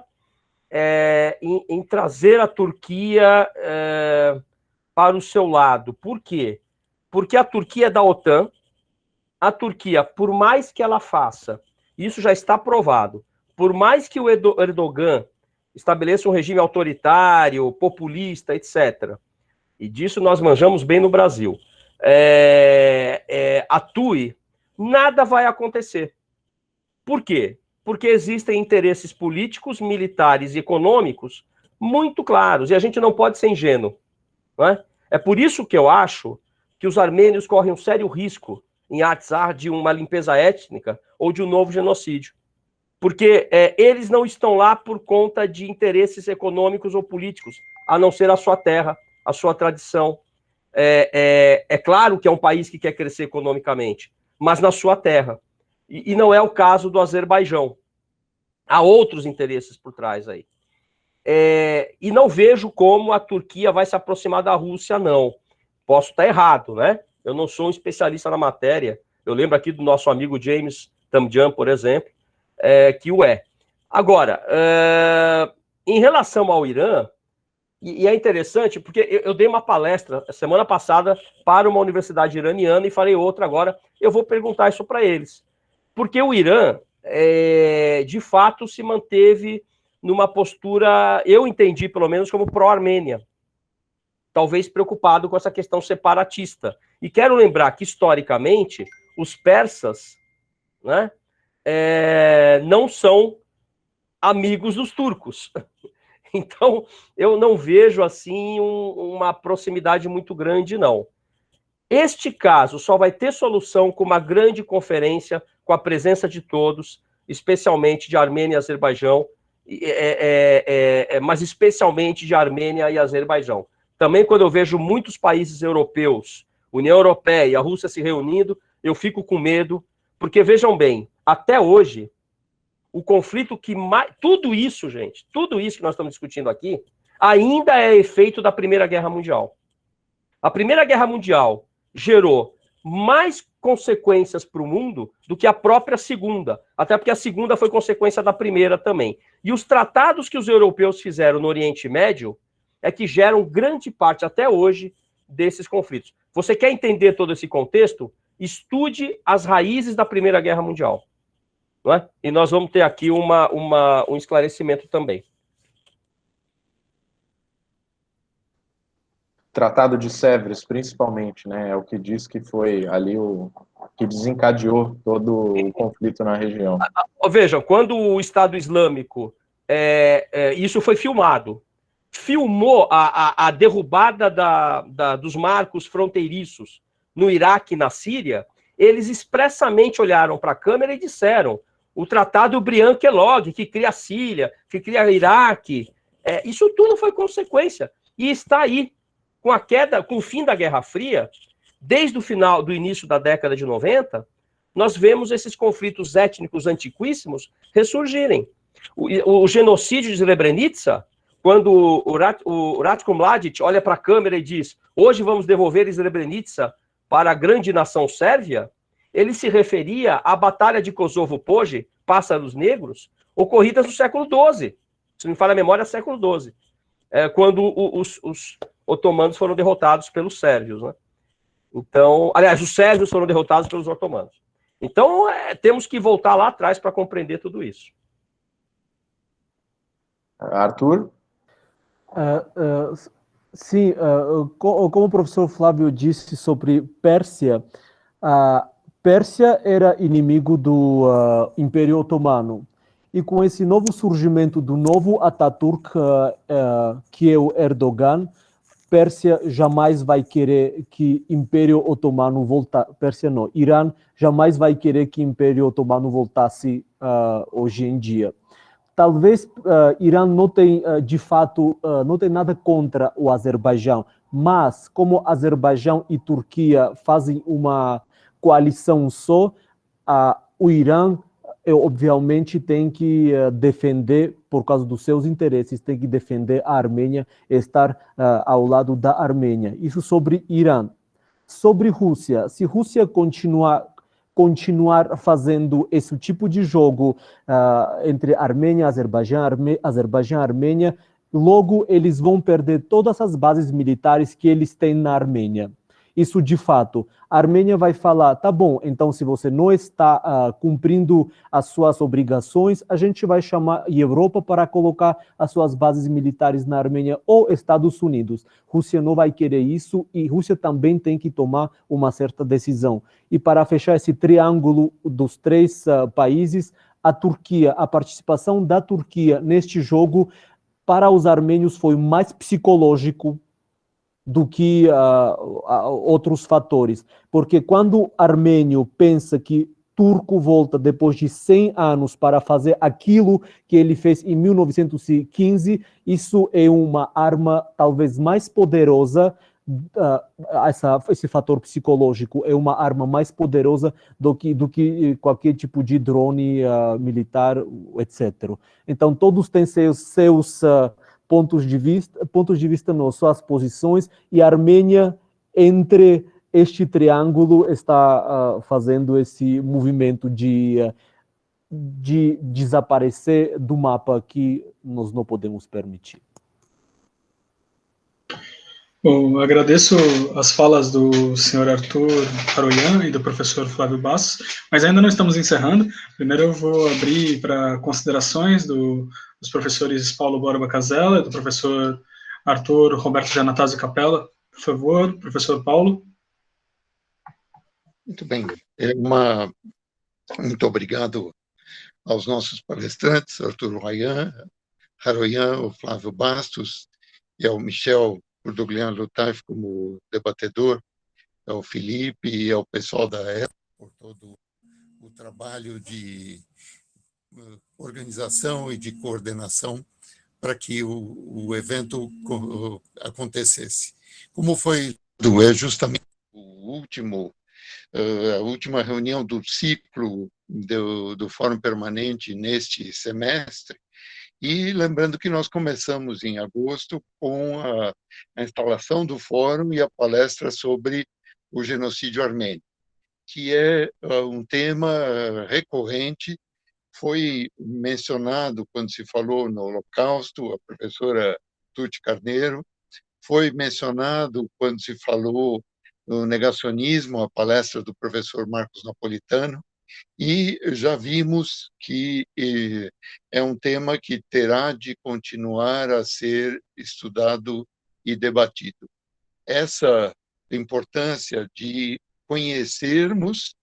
em trazer a Turquia para o seu lado. Por quê? Porque a Turquia é da OTAN. A Turquia, por mais que ela faça, isso já está provado, por mais que o Erdogan estabeleça um regime autoritário, populista, etc., e disso nós manjamos bem no Brasil, atue, nada vai acontecer. Por quê? Porque existem interesses políticos, militares e econômicos muito claros, e a gente não pode ser ingênuo. Não é? É por isso que eu acho que os armênios correm um sério risco em Artsakh de uma limpeza étnica ou de um novo genocídio. Porque eles não estão lá por conta de interesses econômicos ou políticos, a não ser a sua terra, a sua tradição. É claro que é um país que quer crescer economicamente, mas na sua terra. E não é o caso do Azerbaijão. Há outros interesses por trás aí. E não vejo como a Turquia vai se aproximar da Rússia, não. Posso estar errado, né? Eu não sou um especialista na matéria. Eu lembro aqui do nosso amigo James Tamjan, por exemplo, que o é. Agora, em relação ao Irã, e é interessante, porque eu dei uma palestra semana passada para uma universidade iraniana e falei outra agora, eu vou perguntar isso para eles. Porque o Irã, de fato, se manteve numa postura, eu entendi pelo menos como pró-Armênia, talvez preocupado com essa questão separatista. E quero lembrar que, historicamente, os persas, né, não são amigos dos turcos. Então, eu não vejo, assim, uma proximidade muito grande, não. Este caso só vai ter solução com uma grande conferência, com a presença de todos, especialmente de Armênia e Azerbaijão, mas especialmente de Armênia e Azerbaijão. Também, quando eu vejo muitos países europeus, União Europeia e a Rússia se reunindo, eu fico com medo, porque, vejam bem, até hoje, o conflito que mais... Tudo isso, gente, tudo isso que nós estamos discutindo aqui, ainda é efeito da Primeira Guerra Mundial. A Primeira Guerra Mundial gerou mais consequências para o mundo do que a própria Segunda, até porque a Segunda foi consequência da Primeira também. E os tratados que os europeus fizeram no Oriente Médio é que geram grande parte, até hoje, desses conflitos. Você quer entender todo esse contexto? Estude as raízes da Primeira Guerra Mundial. Não é? E nós vamos ter aqui um esclarecimento também. Tratado de Sèvres, principalmente, né? É o que diz que foi ali o que desencadeou todo o conflito na região. Vejam, quando o Estado Islâmico, isso foi filmou a derrubada dos marcos fronteiriços no Iraque e na Síria, eles expressamente olharam para a câmera e disseram: o Tratado Briand-Kellogg, que cria a Síria, que cria o Iraque, isso tudo foi consequência. E está aí, com o fim da Guerra Fria, desde do início da década de 90, nós vemos esses conflitos étnicos antiquíssimos ressurgirem. O genocídio de Srebrenica, quando o Ratko Mladic olha para a câmera e diz: hoje vamos devolver Srebrenica para a grande nação sérvia, ele se referia à Batalha de Kosovo-Poje, Pássaros Negros, ocorridas no século XII. Se não me falha a memória, século XII. Quando os otomanos foram derrotados pelos sérvios, né? Então, aliás, os sérvios foram derrotados pelos otomanos. Então, temos que voltar lá atrás para compreender tudo isso. Arthur? Sim, como o professor Flávio disse sobre Pérsia, a Pérsia era inimigo do Império Otomano. E com esse novo surgimento do novo Atatürk, que é o Erdogan, Pérsia jamais vai querer que Império Otomano voltasse. Pérsia não, Irã jamais vai querer que Império Otomano voltasse hoje em dia. Talvez Irã não tem, de fato, não tem nada contra o Azerbaijão, mas como Azerbaijão e Turquia fazem uma coalição só, o Irã obviamente tem que defender, por causa dos seus interesses, tem que defender a Armênia e estar ao lado da Armênia. Isso sobre Irã. Sobre Rússia, se Rússia continuar fazendo esse tipo de jogo entre Armênia, Azerbaijão, Armênia, logo eles vão perder todas as bases militares que eles têm na Armênia. Isso de fato. A Armênia vai falar: tá bom, então se você não está cumprindo as suas obrigações, a gente vai chamar a Europa para colocar as suas bases militares na Armênia ou Estados Unidos. Rússia não vai querer isso e Rússia também tem que tomar uma certa decisão. E para fechar esse triângulo dos três países, a participação da Turquia neste jogo para os armênios foi mais psicológico do que outros fatores. Porque quando armênio pensa que turco volta depois de 100 anos para fazer aquilo que ele fez em 1915, isso é uma arma talvez mais poderosa, esse fator psicológico é uma arma mais poderosa do que qualquer tipo de drone militar, etc. Então, todos têm seus pontos de vista não, suas posições, e a Armênia, entre este triângulo, está fazendo esse movimento de desaparecer do mapa que nós não podemos permitir. Bom, agradeço as falas do senhor Arthur Haroyan e do professor Flávio Bastos, mas ainda não estamos encerrando. Primeiro eu vou abrir para considerações dos professores Paulo Borba Casella e do professor Arthur Roberto Giannatasio Capella. Por favor, professor Paulo. Muito bem. Muito obrigado aos nossos palestrantes, Arthur Haroyan, o Flávio Bastos e ao Michel Bourdoglian Lutaif como debatedor, ao Felipe e ao pessoal da EPA por todo o trabalho de organização e de coordenação para que o evento acontecesse. Como foi justamente a última reunião do ciclo do Fórum Permanente neste semestre, e lembrando que nós começamos em agosto com a instalação do fórum e a palestra sobre o genocídio armênio, que é um tema recorrente, foi mencionado quando se falou no Holocausto, a professora Tuti Carneiro foi mencionado quando se falou no negacionismo, a palestra do professor Marcos Napolitano, e já vimos que é um tema que terá de continuar a ser estudado e debatido. Essa importância de conhecermos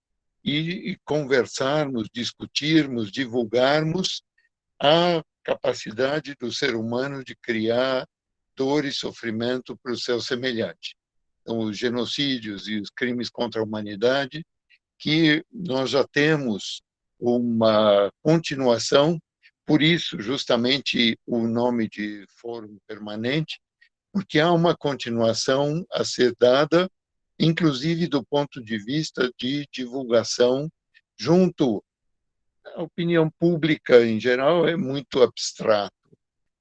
e conversarmos, discutirmos, divulgarmos a capacidade do ser humano de criar dor e sofrimento para o seu semelhante. Então, os genocídios e os crimes contra a humanidade, que nós já temos uma continuação, por isso, justamente, o nome de Fórum Permanente, porque há uma continuação a ser dada, inclusive do ponto de vista de divulgação, junto à opinião pública em geral, é muito abstrato,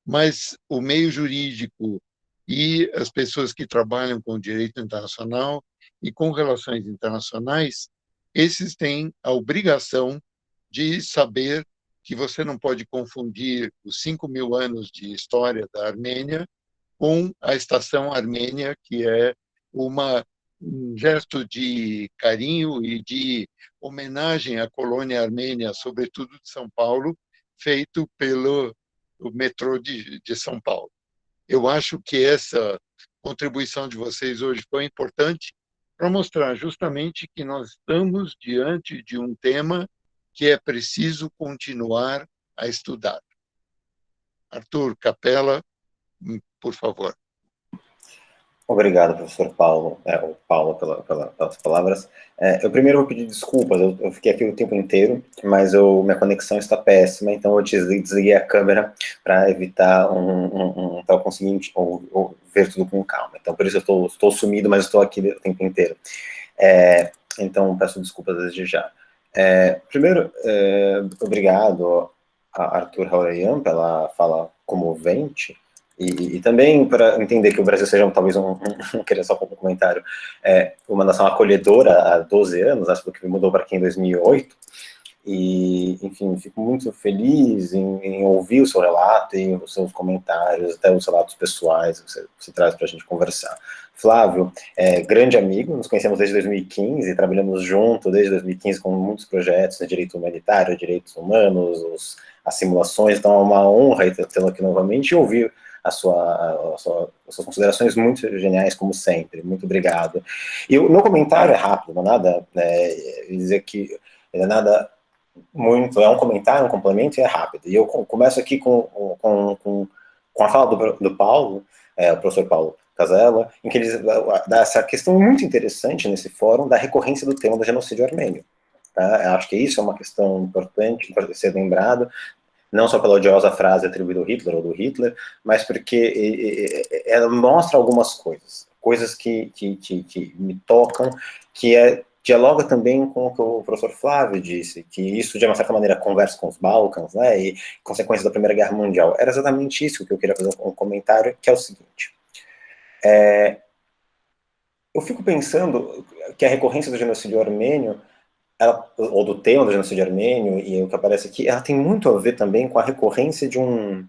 mas o meio jurídico e as pessoas que trabalham com direito internacional e com relações internacionais, esses têm a obrigação de saber que você não pode confundir os 5.000 anos de história da Armênia com a Estação Armênia, que é um gesto de carinho e de homenagem à colônia armênia, sobretudo de São Paulo, feito pelo metrô de São Paulo. Eu acho que essa contribuição de vocês hoje foi importante para mostrar justamente que nós estamos diante de um tema que é preciso continuar a estudar. Arthur Capella, por favor. Obrigado, professor Paulo, pelas palavras. Eu primeiro vou pedir desculpas, eu fiquei aqui o tempo inteiro, mas minha conexão está péssima, então eu desliguei a câmera para evitar para eu conseguir ver tudo com calma. Então, por isso eu estou sumido, mas estou aqui o tempo inteiro. Então, peço desculpas desde já. Primeiro, obrigado a Arthur Haurayan pela fala comovente, e também para entender que o Brasil seja talvez queria só um comentário, uma nação acolhedora há 12 anos, acho que mudou para aqui em 2008, e, enfim, fico muito feliz em ouvir o seu relato e os seus comentários, até os relatos pessoais que você traz para a gente conversar. Flávio, grande amigo, nos conhecemos desde 2015, trabalhamos junto desde 2015 com muitos projetos de direito humanitário, direitos humanos, as simulações, então é uma honra tê-lo aqui novamente e ouvir as suas considerações muito geniais, como sempre. Muito obrigado. E o meu comentário é rápido, não é nada, dizer que não é nada muito, é um comentário, um complemento e é rápido. E eu começo aqui com a fala do Paulo, o professor Paulo Casella, em que ele dá essa questão muito interessante nesse fórum da recorrência do tema do genocídio armênio. Tá? Eu acho que isso é uma questão importante para ser lembrado, não só pela odiosa frase atribuída ao Hitler ou do Hitler, mas porque ela mostra algumas coisas que me tocam, que dialoga também com o que o professor Flávio disse, que isso, de uma certa maneira, conversa com os Balcãs, né, e consequências da Primeira Guerra Mundial. Era exatamente isso que eu queria fazer um comentário, que é o seguinte. Eu fico pensando que a recorrência do genocídio armênio, ou do tema do genocídio armênio, e o que aparece aqui, ela tem muito a ver também com a recorrência de um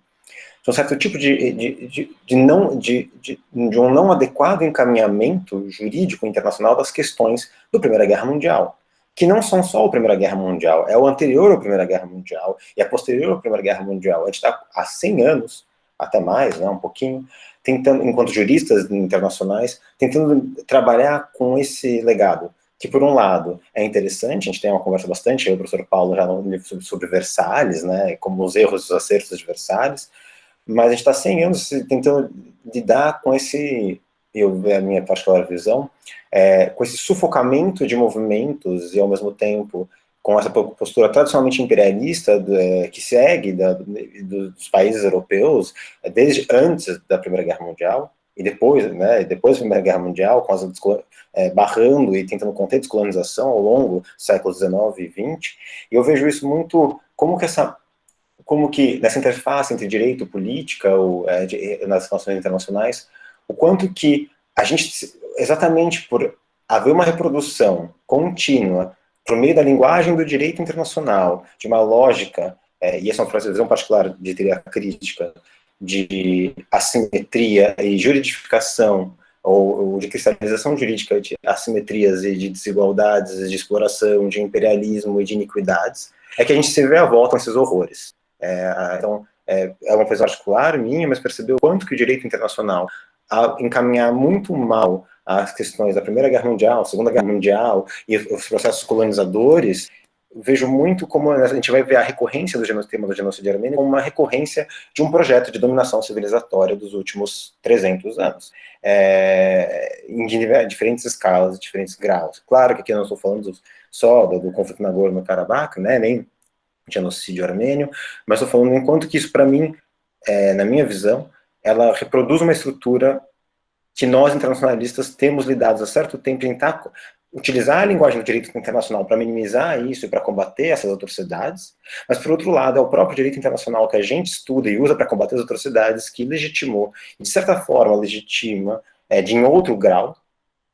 certo tipo de um não adequado encaminhamento jurídico internacional das questões da Primeira Guerra Mundial, que não são só a Primeira Guerra Mundial, é o anterior à Primeira Guerra Mundial e a posterior à Primeira Guerra Mundial. A gente está há 100 anos, até mais, né, um pouquinho, tentando, enquanto juristas internacionais, tentando trabalhar com esse legado, que, por um lado, é interessante, a gente tem uma conversa bastante, eu e o professor Paulo já no livro sobre Versalhes, né, como os erros e os acertos de Versalhes, mas a gente está 100 anos tentando lidar com esse, a minha particular visão, com esse sufocamento de movimentos e, ao mesmo tempo, com essa postura tradicionalmente imperialista que segue dos países europeus, desde antes da Primeira Guerra Mundial, e depois da Primeira Guerra Mundial, com barrando e tentando conter descolonização ao longo dos séculos XIX e XX, e eu vejo isso muito como que nessa interface entre direito e política, nas relações internacionais, o quanto que a gente, exatamente por haver uma reprodução contínua por meio da linguagem do direito internacional, de uma lógica, e essa é uma visão particular de teoria crítica, de assimetria e juridificação, ou de cristalização jurídica de assimetrias e de desigualdades, de exploração, de imperialismo e de iniquidades, é que a gente se vê à volta nesses horrores. Então, é uma coisa particular minha, mas percebeu o quanto que o direito internacional, a encaminhar muito mal as questões da Primeira Guerra Mundial, Segunda Guerra Mundial e os processos colonizadores, vejo muito como a gente vai ver a recorrência do tema do genocídio armênio como uma recorrência de um projeto de dominação civilizatória dos últimos 300 anos, em diferentes escalas, diferentes graus. Claro que aqui eu não estou falando só do conflito Nagorno-Karabakh, né, nem genocídio armênio, mas estou falando enquanto que isso, para mim, na minha visão, ela reproduz uma estrutura que nós, internacionalistas, temos lidado há certo tempo em tentar utilizar a linguagem do direito internacional para minimizar isso e para combater essas atrocidades, mas, por outro lado, é o próprio direito internacional que a gente estuda e usa para combater as atrocidades que legitimou, e de certa forma legitima, em outro grau,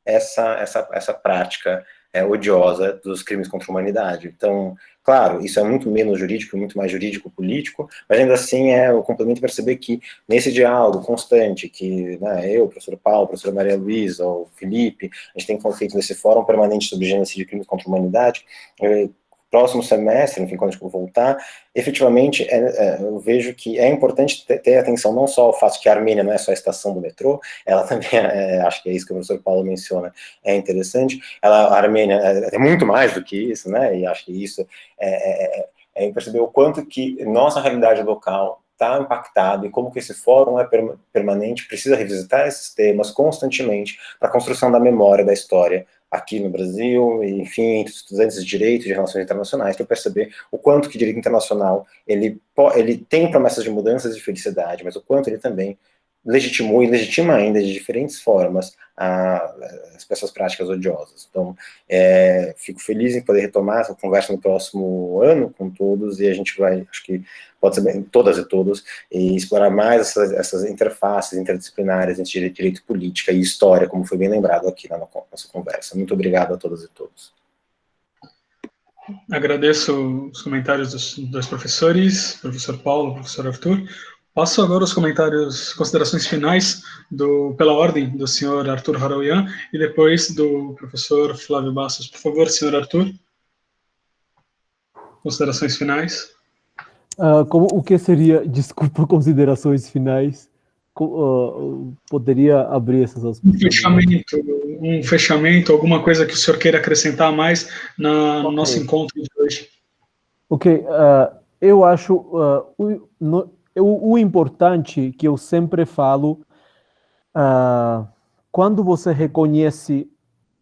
essa prática odiosa dos crimes contra a humanidade. Então, claro, isso é muito menos jurídico, muito mais jurídico-político, mas ainda assim o complemento perceber que nesse diálogo constante que eu, o professor Paulo, a professora Maria Luísa, o Felipe, a gente tem feito nesse fórum permanente sobre genocídio e crimes contra a humanidade, próximo semestre, enfim, quando a gente for voltar, efetivamente, eu vejo que é importante ter atenção não só ao fato que a Armênia não é só a estação do metrô, ela também, acho que é isso que o professor Paulo menciona, é interessante, a Armênia é muito mais do que isso, né, e acho que isso é perceber o quanto que nossa realidade local está impactado e como que esse fórum é permanente, precisa revisitar esses temas constantemente para a construção da memória da história aqui no Brasil, e, enfim, entre os estudantes de Direito e de Relações Internacionais, para perceber o quanto que o direito internacional ele tem promessas de mudanças e de felicidade, mas o quanto ele também legitimou e legitima ainda de diferentes formas essas práticas odiosas. Então, fico feliz em poder retomar essa conversa no próximo ano com todos, e a gente vai, acho que pode ser bem, todas e todos, e explorar mais essas interfaces interdisciplinares entre direito, política e história, como foi bem lembrado aqui na nossa conversa. Muito obrigado a todas e todos. Agradeço os comentários dos dois professores, professor Paulo, professor Arthur. Passo agora os comentários, considerações finais, pela ordem, do senhor Arthur Haroyan e depois do professor Flávio Bastos. Por favor, senhor Arthur. Considerações finais. O que seria, desculpa, considerações finais? Poderia abrir essas Um fechamento, alguma coisa que o senhor queira acrescentar mais no nosso encontro de hoje. Ok, eu acho o importante que eu sempre falo, quando você reconhece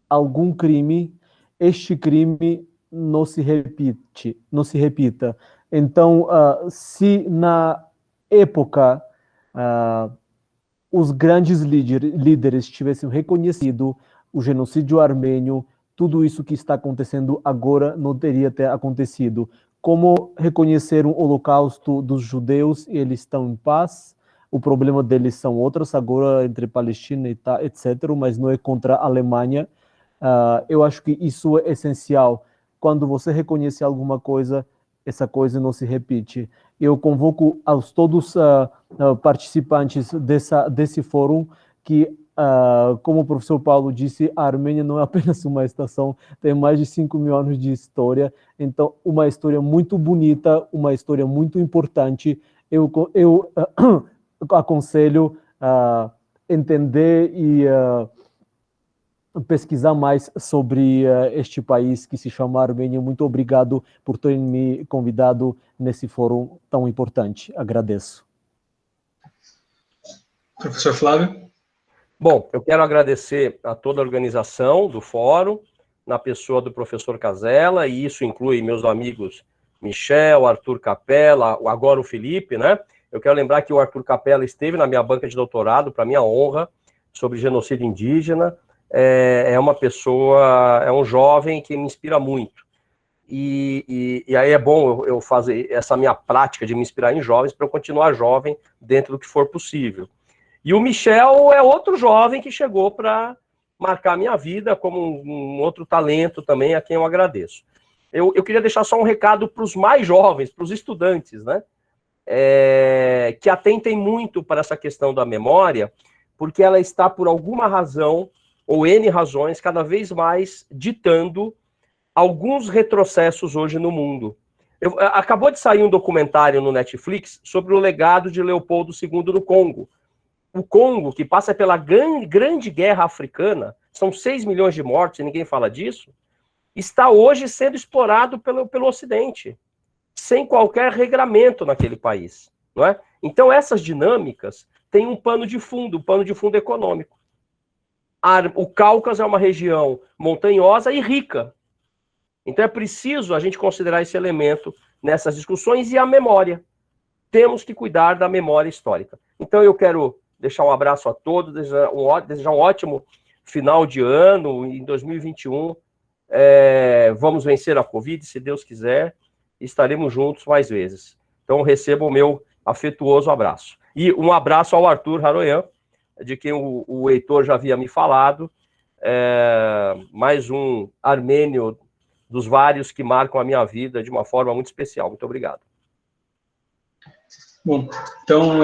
algum crime, este crime não se repita. Então, se na época os grandes líderes tivessem reconhecido o genocídio armênio, tudo isso que está acontecendo agora não teria acontecido. Como reconhecer o holocausto dos judeus, eles estão em paz, o problema deles são outros, agora entre Palestina e etc., mas não é contra a Alemanha. Eu acho que isso é essencial. Quando você reconhece alguma coisa, essa coisa não se repite. Eu convoco aos todos participantes desse fórum que, como o professor Paulo disse, a Armênia não é apenas uma estação, tem mais de 5.000 anos de história, então uma história muito bonita, uma história muito importante. Eu aconselho entender e pesquisar mais sobre este país que se chama Armênia. Muito obrigado por terem me convidado nesse fórum tão importante. Agradeço. Professor Flávio. Bom, eu quero agradecer a toda a organização do fórum, na pessoa do professor Casella, e isso inclui meus amigos Michel, Arthur Capella, agora o Felipe, né? Eu quero lembrar que o Arthur Capella esteve na minha banca de doutorado, para minha honra, sobre genocídio indígena. É uma pessoa, é um jovem que me inspira muito. E aí é bom eu fazer essa minha prática de me inspirar em jovens para eu continuar jovem dentro do que for possível. E o Michel é outro jovem que chegou para marcar a minha vida como um outro talento também, a quem eu agradeço. Eu queria deixar só um recado para os mais jovens, para os estudantes, né? que atentem muito para essa questão da memória, porque ela está, por alguma razão, ou N razões, cada vez mais ditando alguns retrocessos hoje no mundo. Acabou de sair um documentário no Netflix sobre o legado de Leopoldo II no Congo. O Congo, que passa pela grande guerra africana, são 6 milhões de mortos, e ninguém fala disso, está hoje sendo explorado pelo Ocidente, sem qualquer regramento naquele país. Não é? Então, essas dinâmicas têm um pano de fundo econômico. O Cáucaso é uma região montanhosa e rica. Então, é preciso a gente considerar esse elemento nessas discussões e a memória. Temos que cuidar da memória histórica. Então, eu quero deixar um abraço a todos, desejar um ótimo final de ano, em 2021. Vamos vencer a Covid, se Deus quiser, e estaremos juntos mais vezes. Então, receba o meu afetuoso abraço. E um abraço ao Arthur Haroyan, de quem o Heitor já havia me falado, mais um armênio dos vários que marcam a minha vida de uma forma muito especial. Muito obrigado. Bom, então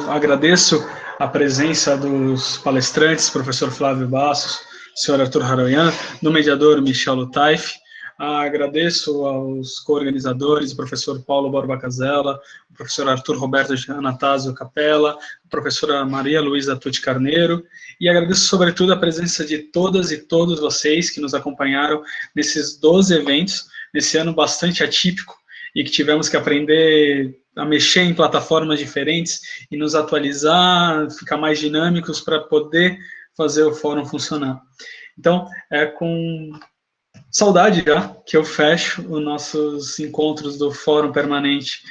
agradeço a presença dos palestrantes, professor Flávio Bastos, senhor Arthur Haroyan, do mediador Michel Lutaif. Agradeço aos co-organizadores, o professor Paulo Borba Casella, o professor Arthur Roberto Anastasio Capella, a professora Maria Luísa Tucci Carneiro, e agradeço sobretudo a presença de todas e todos vocês que nos acompanharam nesses 12 eventos, nesse ano bastante atípico, e que tivemos que aprender a mexer em plataformas diferentes e nos atualizar, ficar mais dinâmicos para poder fazer o fórum funcionar. Então, com saudade já que eu fecho os nossos encontros do Fórum Permanente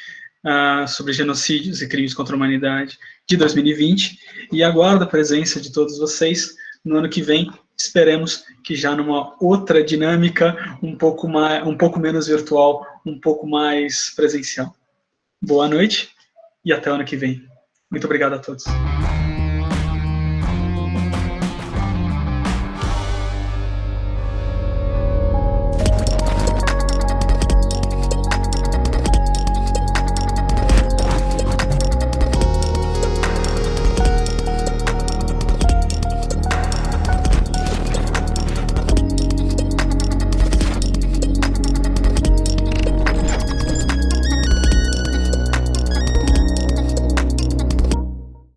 sobre Genocídios e Crimes contra a Humanidade de 2020 e aguardo a presença de todos vocês no ano que vem. Esperemos que já numa outra dinâmica, um pouco menos virtual, um pouco mais presencial. Boa noite e até o ano que vem. Muito obrigado a todos.